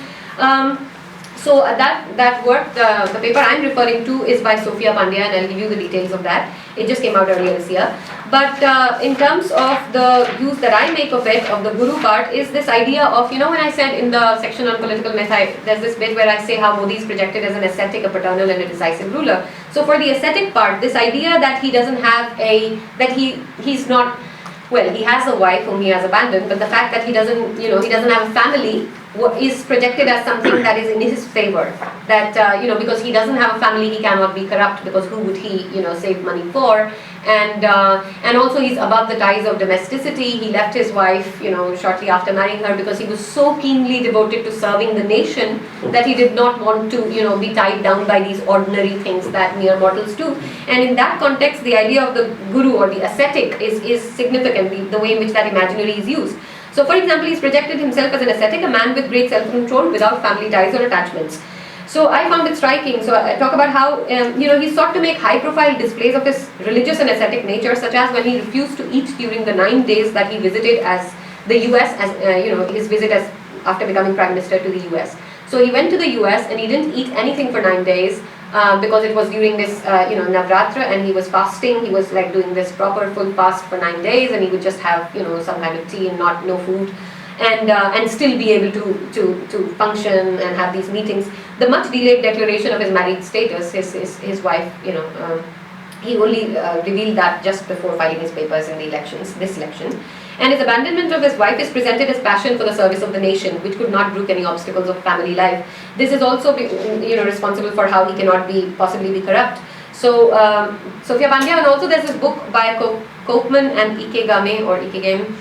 So that work, the paper I'm referring to is by Sophia Pandya, and I'll give you the details of that. It just came out earlier this year. But in terms of the use that I make of it, of the guru part, is this idea of, when I said in the section on political myth, there's this bit where I say how Modi is projected as an ascetic, a paternal and a decisive ruler. So for the ascetic part, this idea that he doesn't have he's not, well, he has a wife whom he has abandoned, but the fact that he doesn't have a family is projected as something that is in his favor. That, because he doesn't have a family, he cannot be corrupt, because who would he, save money for? And also he's above the ties of domesticity. He left his wife, shortly after marrying her, because he was so keenly devoted to serving the nation that he did not want to, be tied down by these ordinary things that mere mortals do. And in that context, the idea of the guru or the ascetic is significant, the way in which that imaginary is used. So, for example, he's projected himself as an ascetic, a man with great self-control without family ties or attachments. So I found it striking. So I talk about how, he sought to make high-profile displays of his religious and ascetic nature, such as when he refused to eat during the 9 days that he visited as the US, his visit as after becoming Prime Minister to the US. So he went to the US and he didn't eat anything for 9 days because it was during this, Navratra, and he was fasting. He was like doing this proper full fast for 9 days, and he would just have, some kind of tea and no food. And still be able to function and have these meetings. The much delayed declaration of his married status, his wife, he only revealed that just before filing his papers in this election. And his abandonment of his wife is presented as passion for the service of the nation, which could not brook any obstacles of family life. This is also, responsible for how he cannot possibly be corrupt. So, Sophia Pandya, and also there's this book by Koopman and Ikegame,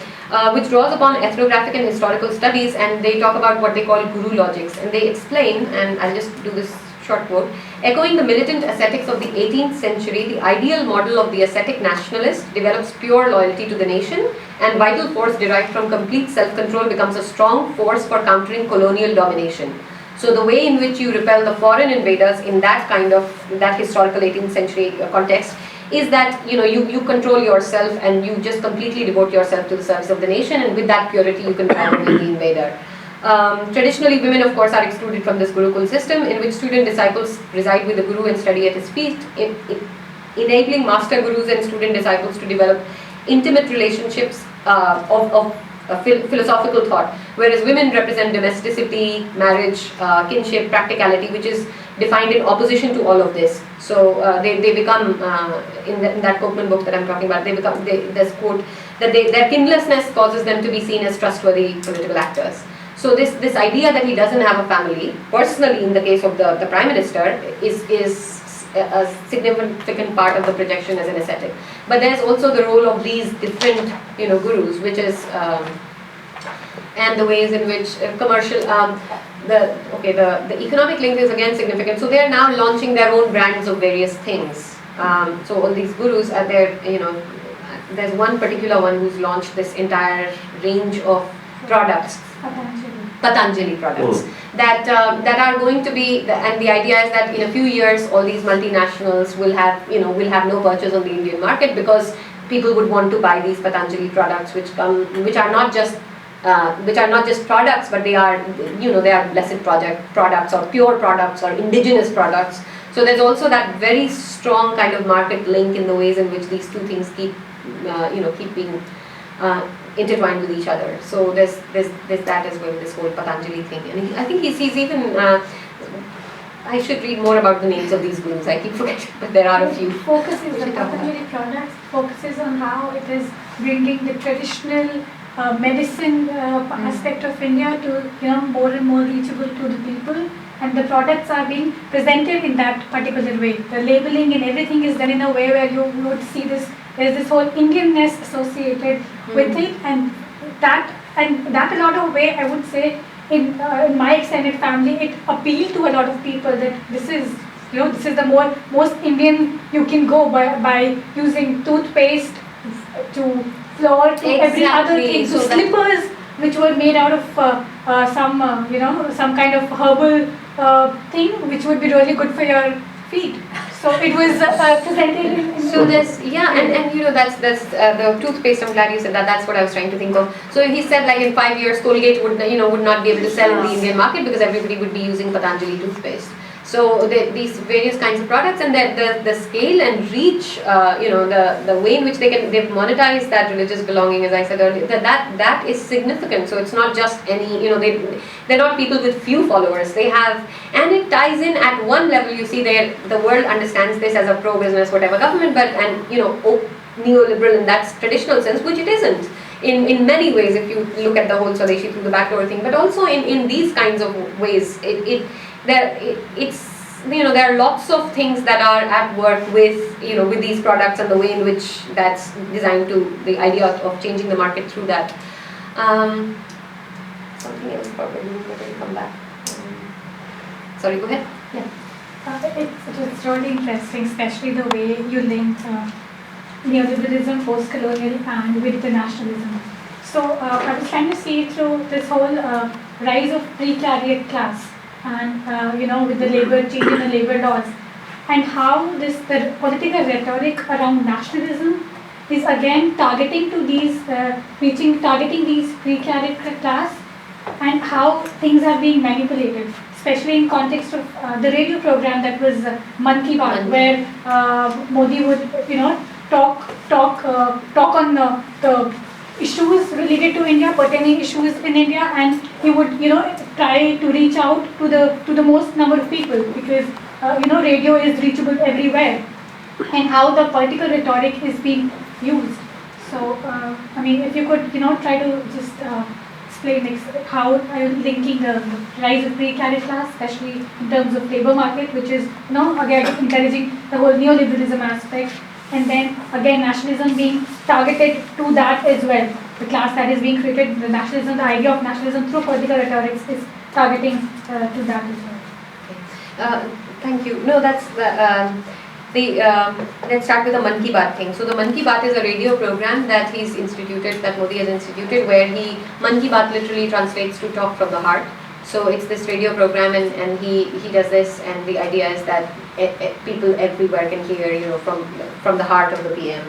which draws upon ethnographic and historical studies, and they talk about what they call guru logics, and they explain, and I'll just do this short quote, echoing the militant ascetics of the 18th century, the ideal model of the ascetic nationalist develops pure loyalty to the nation, and vital force derived from complete self-control becomes a strong force for countering colonial domination. So the way in which you repel the foreign invaders in that historical 18th century context is that you control yourself and you just completely devote yourself to the service of the nation, and with that purity you can dominate the invader. Traditionally, women of course are excluded from this Gurukul system, in which student disciples reside with the Guru and study at his feet, enabling master Gurus and student disciples to develop intimate relationships of philosophical thought, whereas women represent domesticity, marriage, kinship, practicality, which is defined in opposition to all of this. So they become, in that Koopman book that I'm talking about, there's quote, that their kinlessness causes them to be seen as trustworthy political actors. So this idea that he doesn't have a family, personally in the case of the Prime Minister, is a significant part of the projection as an ascetic. But there's also the role of these different, gurus, which is, and the ways in which commercial, the economic link is again significant. So they are now launching their own brands of various things. So all these gurus are there, there's one particular one who's launched this entire range of products. Patanjali products that are going to be, and the idea is that in a few years all these multinationals will have no purchase on the Indian market, because people would want to buy these Patanjali products, which are not just products, but they are blessed products or pure products or indigenous products. So there's also that very strong kind of market link in the ways in which these two things keep being intertwined with each other. So there's that as well, this whole Patanjali thing. And I think he's even, I should read more about the names of these gurus. I keep forgetting, but there are a few. The Patanjali products focuses on how it is bringing the traditional medicine aspect of India to more and more reachable to the people, and the products are being presented in that particular way. The labeling and everything is done in a way where you would see this. There's this whole Indianness associated with it, and that a lot of way, I would say, in my extended family, it appealed to a lot of people that this is the most Indian you can go by using toothpaste to flour to every other thing, so slippers which were made out of some kind of herbal thing which would be really good for your feet. So it was presented in so there's and that's the toothpaste. I'm glad you said that. That's what I was trying to think of. So he said, like, in 5 years Colgate would not be able to sell in the Indian market because everybody would be using Patanjali toothpaste. So these various kinds of products, and the scale and reach, the way in which they've monetized that religious belonging, as I said earlier, that is significant. So it's not just they're not people with few followers. They have, and it ties in at one level. You see, the world understands this as a pro-business, whatever government, but neoliberal in that traditional sense, which it isn't. In many ways, if you look at the whole Swadeshi through the back door thing, but also in these kinds of ways, there are lots of things that are at work with these products, and the way in which that's designed to, the idea of changing the market through that. Something else probably will come back. Sorry, go ahead. Yeah, it's really interesting, especially the way you linked neoliberalism, post-colonial, and with the nationalism. So I was trying to see through this whole rise of precariat class, and with the change in the labor laws, and how the political rhetoric around nationalism is again targeting these precariat class, and how things are being manipulated, especially in context of the radio program that was Mann Ki Baat, where Modi would talk on the issues related to India, pertaining issues in India, and he would try to reach out to the most number of people, because radio is reachable everywhere, and how the political rhetoric is being used. So if you could try to just explain how are you linking the rise of precariat class, especially in terms of labor market, which is again encouraging the whole neoliberalism aspect, and then again nationalism being targeted to that as well. The class that is being created, the nationalism, the idea of nationalism through political rhetoric is targeting to that as well. Thank you. No, that's let's start with the Mann Ki Baat thing. So the Mann Ki Baat is a radio program that that Modi has instituted, where Mann Ki Baat literally translates to talk from the heart. So it's this radio program, and he does this, and the idea is that people everywhere can hear, from the heart of the PM.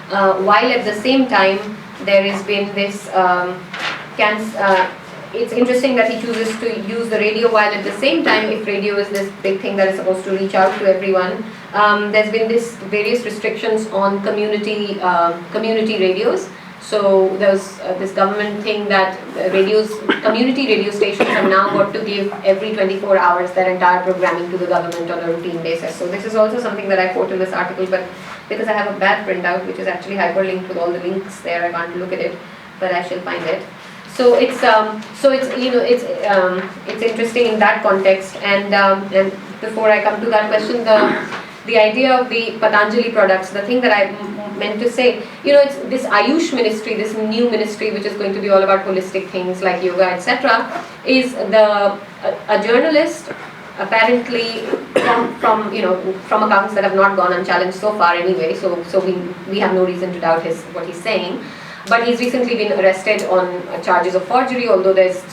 While at the same time, there has been this, it's interesting that he chooses to use the radio, while at the same time, if radio is this big thing that is supposed to reach out to everyone, there's been various restrictions on community radios. So there's this government thing that community radio stations have now got to give every 24 hours their entire programming to the government on a routine basis. So this is also something that I quote in this article, but because I have a bad printout which is actually hyperlinked with all the links there, I can't look at it, but I shall find it. So it's interesting in that context, and before I come to that question, the idea of the Patanjali products, the thing that I meant to say, it's this Ayush ministry, this new ministry which is going to be all about holistic things like yoga, etc., is a journalist, apparently from accounts that have not gone unchallenged so far anyway, so we have no reason to doubt what he's saying. but he's recently been arrested on charges of forgery, although there's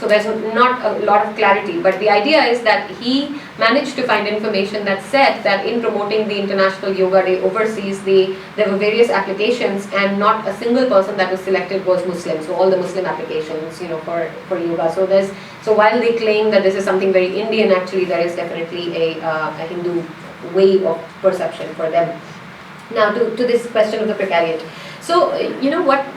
not a lot of clarity. But the idea is that he managed to find information that said that in promoting the International Yoga Day overseas, there were various applications, and not a single person that was selected was Muslim. So all the Muslim applications, for yoga. So while they claim that this is something very Indian, actually there is definitely a Hindu way of perception for them. Now to this question of the precariat. So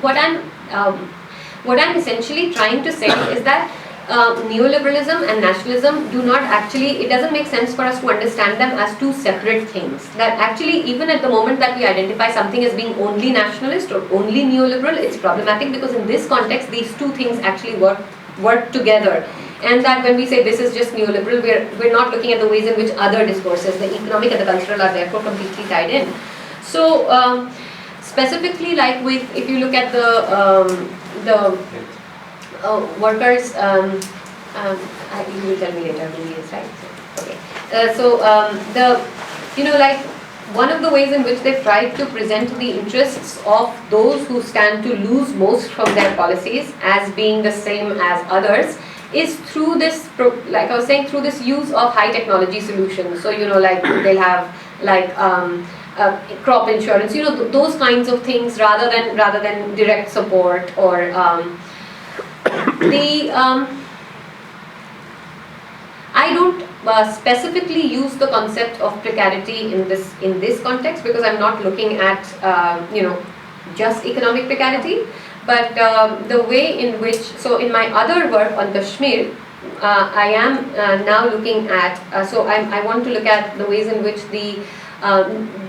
what I'm essentially trying to say is that neoliberalism and nationalism do not actually, it doesn't make sense for us to understand them as two separate things. That actually, even at the moment that we identify something as being only nationalist or only neoliberal, it's problematic, because in this context these two things actually work together. And that when we say this is just neoliberal, we're not looking at the ways in which other discourses, the economic and the cultural, are therefore completely tied in. So specifically, like if you look at the workers, you will tell me later who he is, right? So, okay. One of the ways in which they've tried to present the interests of those who stand to lose most from their policies as being the same as others is through this, like I was saying, through this use of high technology solutions. So, they'll have crop insurance, those kinds of things, rather than direct support or I don't specifically use the concept of precarity in this context, because I'm not looking at just economic precarity, but the way in which, so in my other work on Kashmir, I am now looking at, I want to look at the ways in which the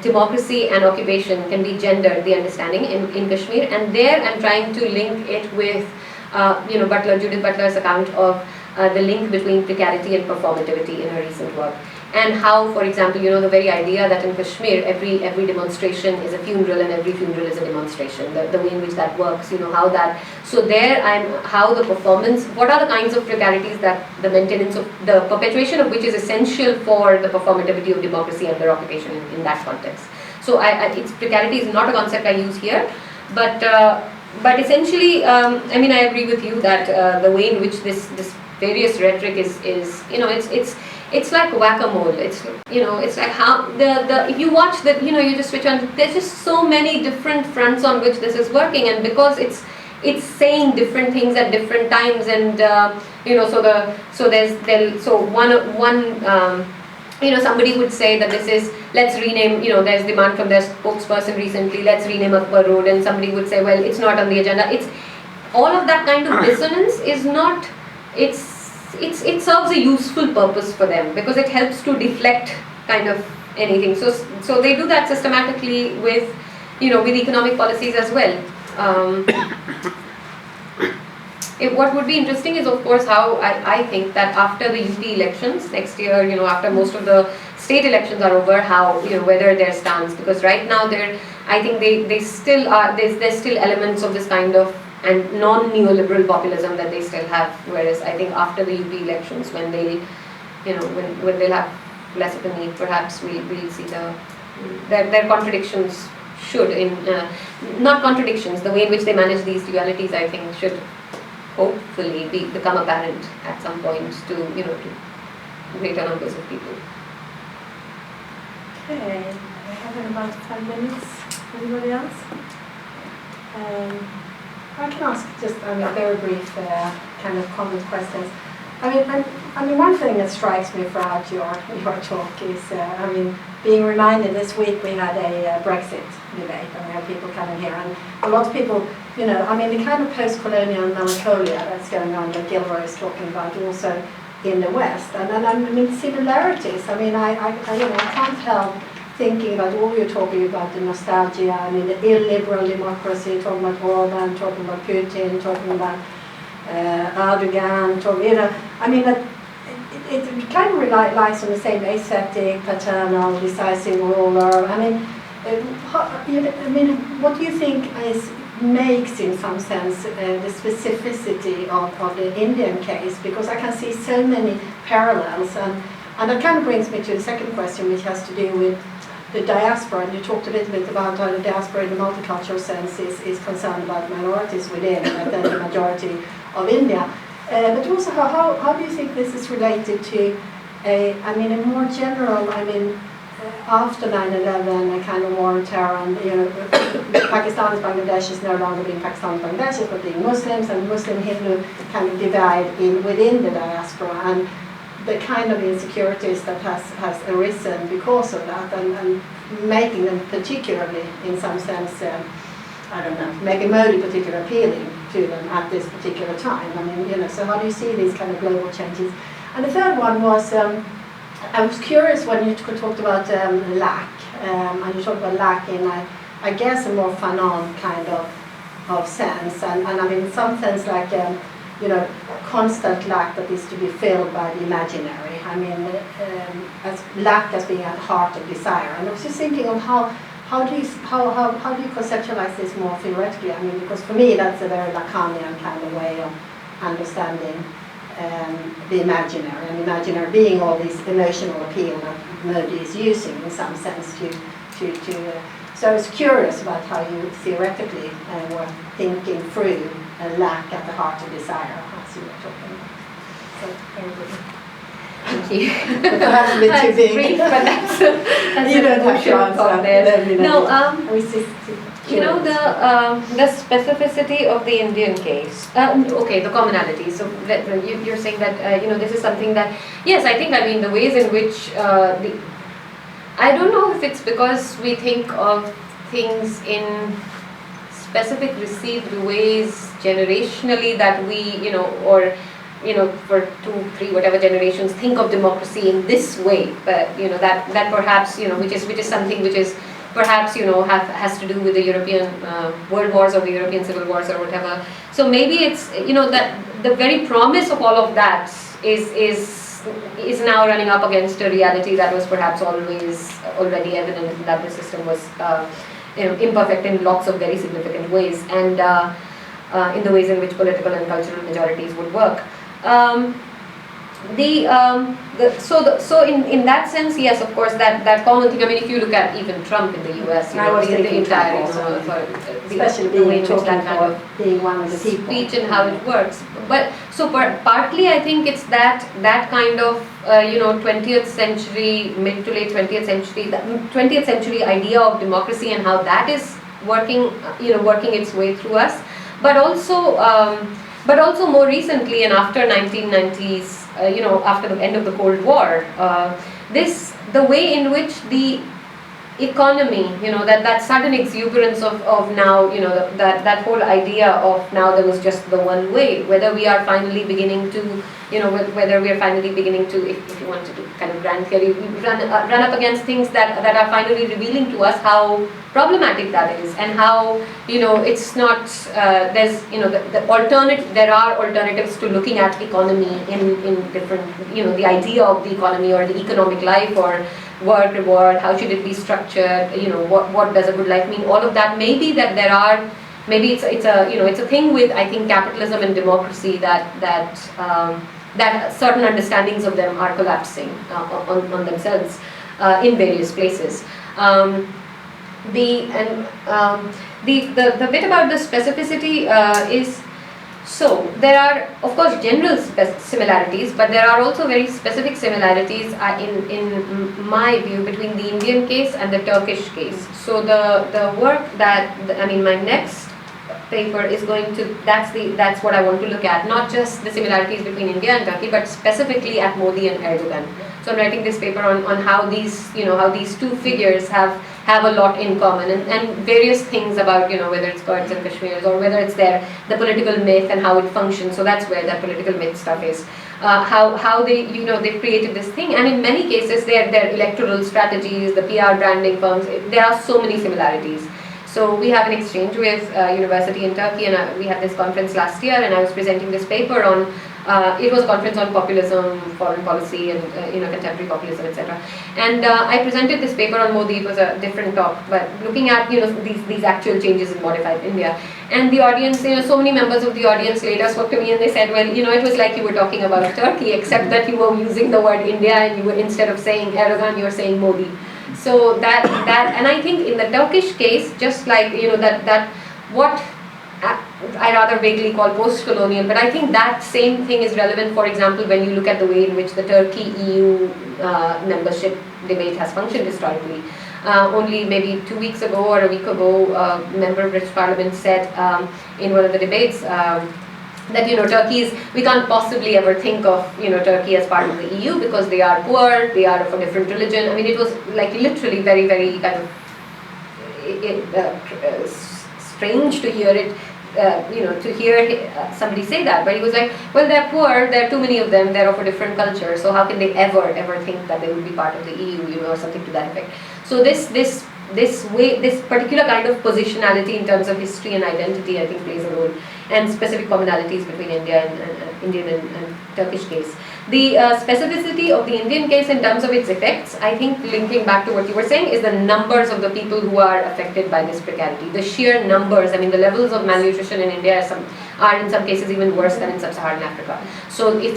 democracy and occupation can be gendered, the understanding in Kashmir, and there I'm trying to link it with Judith Butler's account of the link between precarity and performativity in her recent work, and how, for example, the very idea that in Kashmir every demonstration is a funeral and every funeral is a demonstration, the way in which that works, how that, so there how the performance, what are the kinds of precarities that the maintenance of, the perpetuation of which is essential for the performativity of democracy under occupation in that context. So precarity is not a concept I use here, but essentially, I agree with you that the way in which this various rhetoric is it's like whack-a-mole. It's like how if you watch that, you just switch on. There's just so many different fronts on which this is working, and because it's saying different things at different times, and somebody would say that this is, let's rename, there's demand from their spokesperson recently, let's rename Akbar Road, and somebody would say, well, it's not on the agenda. It's all of that kind of dissonance is not, it serves a useful purpose for them, because it helps to deflect kind of anything. So they do that systematically with economic policies as well. What would be interesting is, of course, how I think that after the UP elections next year, after most of the state elections are over, how, whether their stance, because right now I think they still are, there's still elements of this kind of and non-neoliberal populism that they still have, whereas I think after the UP elections, when they'll, when they'll have less of a need, perhaps we'll see their contradictions should, not contradictions, the way in which they manage these dualities, I think, should hopefully become apparent at some point to greater numbers of people. Okay, we have about 5 minutes. Anybody else? I can ask just very brief kind of comment questions. One thing that strikes me throughout your talk is, being reminded this week we had a Brexit debate, and we had people coming here, and a lot of people, the kind of post-colonial melancholia that's going on that Gilroy is talking about also in the West, and similarities. I can't help thinking about all you're talking about, the nostalgia, the illiberal democracy, talking about Orban, talking about Putin, talking about Erdogan, it kind of relies on the same ascetic, paternal, decisive ruler. What do you think makes, in some sense, the specificity of the Indian case? Because I can see so many parallels, and that kind of brings me to the second question, which has to do with the diaspora, and you talked a little bit about how the diaspora in the multicultural sense is concerned about minorities within, but then the majority of India. But also, how do you think this is related to a more general, after 9/11, a kind of war on terror, and Pakistanis, Bangladeshis no longer being Pakistanis, Bangladeshis, but being Muslims, and Muslim-Hindu kind of divide within the diaspora, and the kind of insecurities that has arisen because of that, and making them particularly, in some sense, making Modi particularly appealing to them at this particular time. So how do you see these kind of global changes? And the third one was, I was curious when you talked about lack, and you talked about lack in, I guess, a more Fanon kind of sense, and in some sense like, constant lack that is to be filled by the imaginary. As lack as being at the heart of desire. And I was just thinking of how do you conceptualize this more theoretically? Because for me that's a very Lacanian kind of way of understanding the imaginary, and imaginary being all this emotional appeal that Modi is using in some sense to so I was curious about how you theoretically were thinking through a lack at the heart of desire, as you were talking about. So, very good. Thank you. Perhaps a bit too big. Brief, but that's You don't have to answer. there. No, You know, the specificity of the Indian case. Okay, the commonality. So you're saying that this is something that, yes, I think the ways in which I don't know if it's because we think of things in specific received ways generationally that we for 2, 3, whatever generations think of democracy in this way, but that perhaps which is something which is perhaps has to do with the European world wars or the European civil wars or whatever. So maybe it's that the very promise of all of that is now running up against a reality that was perhaps always already evident, that the system was imperfect in lots of very significant ways, and in the ways in which political and cultural majorities would work. So in that sense, yes, of course, that common thing. If you look at even Trump in the US, the entire, especially being talking for being one of the people, speech and how it works. But so partly, I think it's that kind of 20th century, mid to late 20th century idea of democracy and how that is working its way through us, but also more recently and after 1990s, after the end of the Cold War, the way in which the economy, that sudden exuberance of now, that whole idea of now there was just the one way, whether we are finally beginning to, if you want to do kind of grand theory, run up against things that are finally revealing to us how problematic that is, and how it's not there are alternatives to looking at economy in different, the idea of the economy or the economic life or work, reward, how should it be structured, what does a good life mean, all of that. Maybe it's a thing with, I think, capitalism and democracy that certain understandings of them are collapsing on themselves in various places. The bit about the specificity is, so there are of course general similarities, but there are also very specific similarities in my view between the Indian case and the Turkish case. So the work that my next paper is going to, that's what I want to look at, not just the similarities between India and Turkey, but specifically at Modi and Erdogan. So I'm writing this paper on how these two figures have a lot in common, and various things about whether it's Kurds and Kashmirs, or whether it's the political myth and how it functions. So that's where that political myth stuff is. How they they've created this thing, and in many cases their electoral strategies, the PR branding firms, there are so many similarities. So we have an exchange with university in Turkey, and we had this conference last year, and I was presenting this paper on. It was a conference on populism, foreign policy, and contemporary populism, etc. And I presented this paper on Modi. It was a different talk, but looking at these actual changes in modified India. And the audience, so many members of the audience later spoke to me and they said, well, it was like you were talking about Turkey, except that you were using the word India, and you were, instead of saying Erdogan, you were saying Modi. So that and I think in the Turkish case, just like that what I rather vaguely call post-colonial, but I think that same thing is relevant. For example, when you look at the way in which the Turkey EU membership debate has functioned historically. Only maybe 2 weeks ago or a week ago, a member of British Parliament said in one of the debates that Turkey we can't possibly ever think of Turkey as part of the EU because they are poor, they are of a different religion. I mean, it was like literally very, very kind of strange to hear it. To hear somebody say that, but he was like, well, they're poor, there are too many of them, they're of a different culture, so how can they ever think that they would be part of the EU, or something to that effect. So this particular kind of positionality in terms of history and identity, I think, plays a role, and specific commonalities between Indian and Turkish case. The specificity of the Indian case in terms of its effects, I think, linking back to what you were saying, is the numbers of the people who are affected by this precarity. The sheer numbers, I mean, the levels of malnutrition in India are in some cases even worse than in sub-Saharan Africa. So if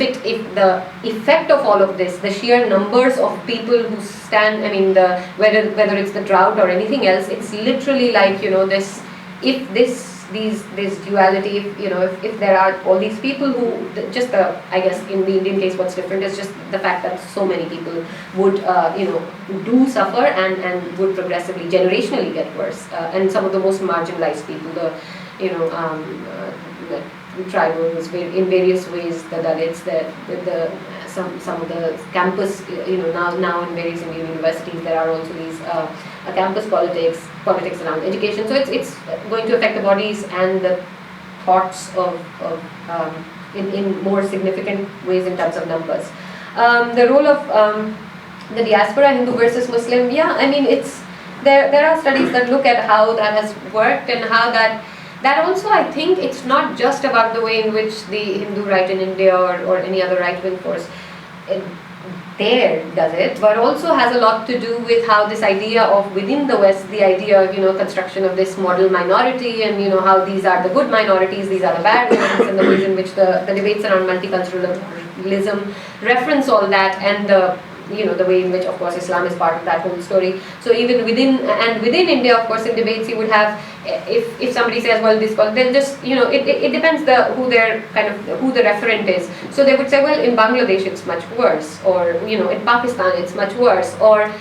the effect of all of this, the sheer numbers of people who stand, I mean, whether it's the drought or anything else, it's literally like, this duality, if there are all these people who, I guess in the Indian case what's different is just the fact that so many people would, do suffer and would progressively, generationally get worse. And some of the most marginalized people, the tribals, in various ways, the Dalits, some of the campus, now in various Indian universities, there are also these campus politics around education. So it's going to affect the bodies and the thoughts in more significant ways in terms of numbers. The role of the diaspora, Hindu versus Muslim, I mean, there are studies that look at how that has worked and how that also, I think, it's not just about the way in which the Hindu right in India or any other right-wing force does it, but also has a lot to do with how this idea of within the West, the idea of construction of this model minority, and how these are the good minorities, these are the bad ones, and the ways in which the debates around multiculturalism reference all that, and the way in which, of course, Islam is part of that whole story. So even within India, of course, in debates you would have, if somebody says, well, this, they'll just, it depends who the referent is. So they would say, well, in Bangladesh it's much worse, or in Pakistan it's much worse, or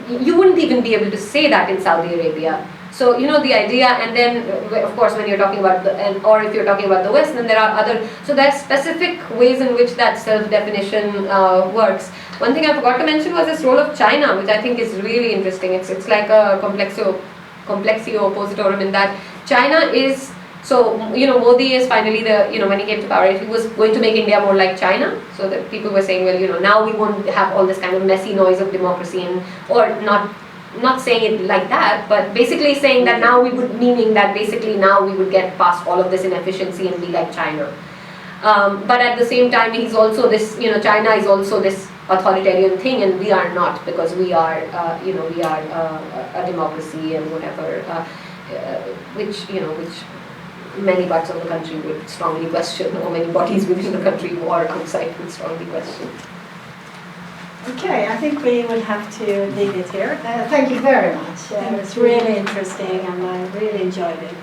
you wouldn't even be able to say that in Saudi Arabia. So the idea, and then of course when you're talking about or if you're talking about the West, then there are other. So there are specific ways in which that self-definition works. One thing I forgot to mention was this role of China, which I think is really interesting. It's like a complexio oppositorum in that China is. So Modi is finally when he came to power, he was going to make India more like China. So that people were saying, well, now we won't have all this kind of messy noise of democracy, or not saying it like that, but basically saying that now meaning that basically now we would get past all of this inefficiency and be like China. But at the same time, he's also this, China is also this authoritarian thing, and we are not, because we are, a democracy and whatever, which many parts of the country would strongly question, or many bodies within the country or outside would strongly question. Okay, I think we will have to leave it here. Thank you very much. It was really interesting, and I really enjoyed it.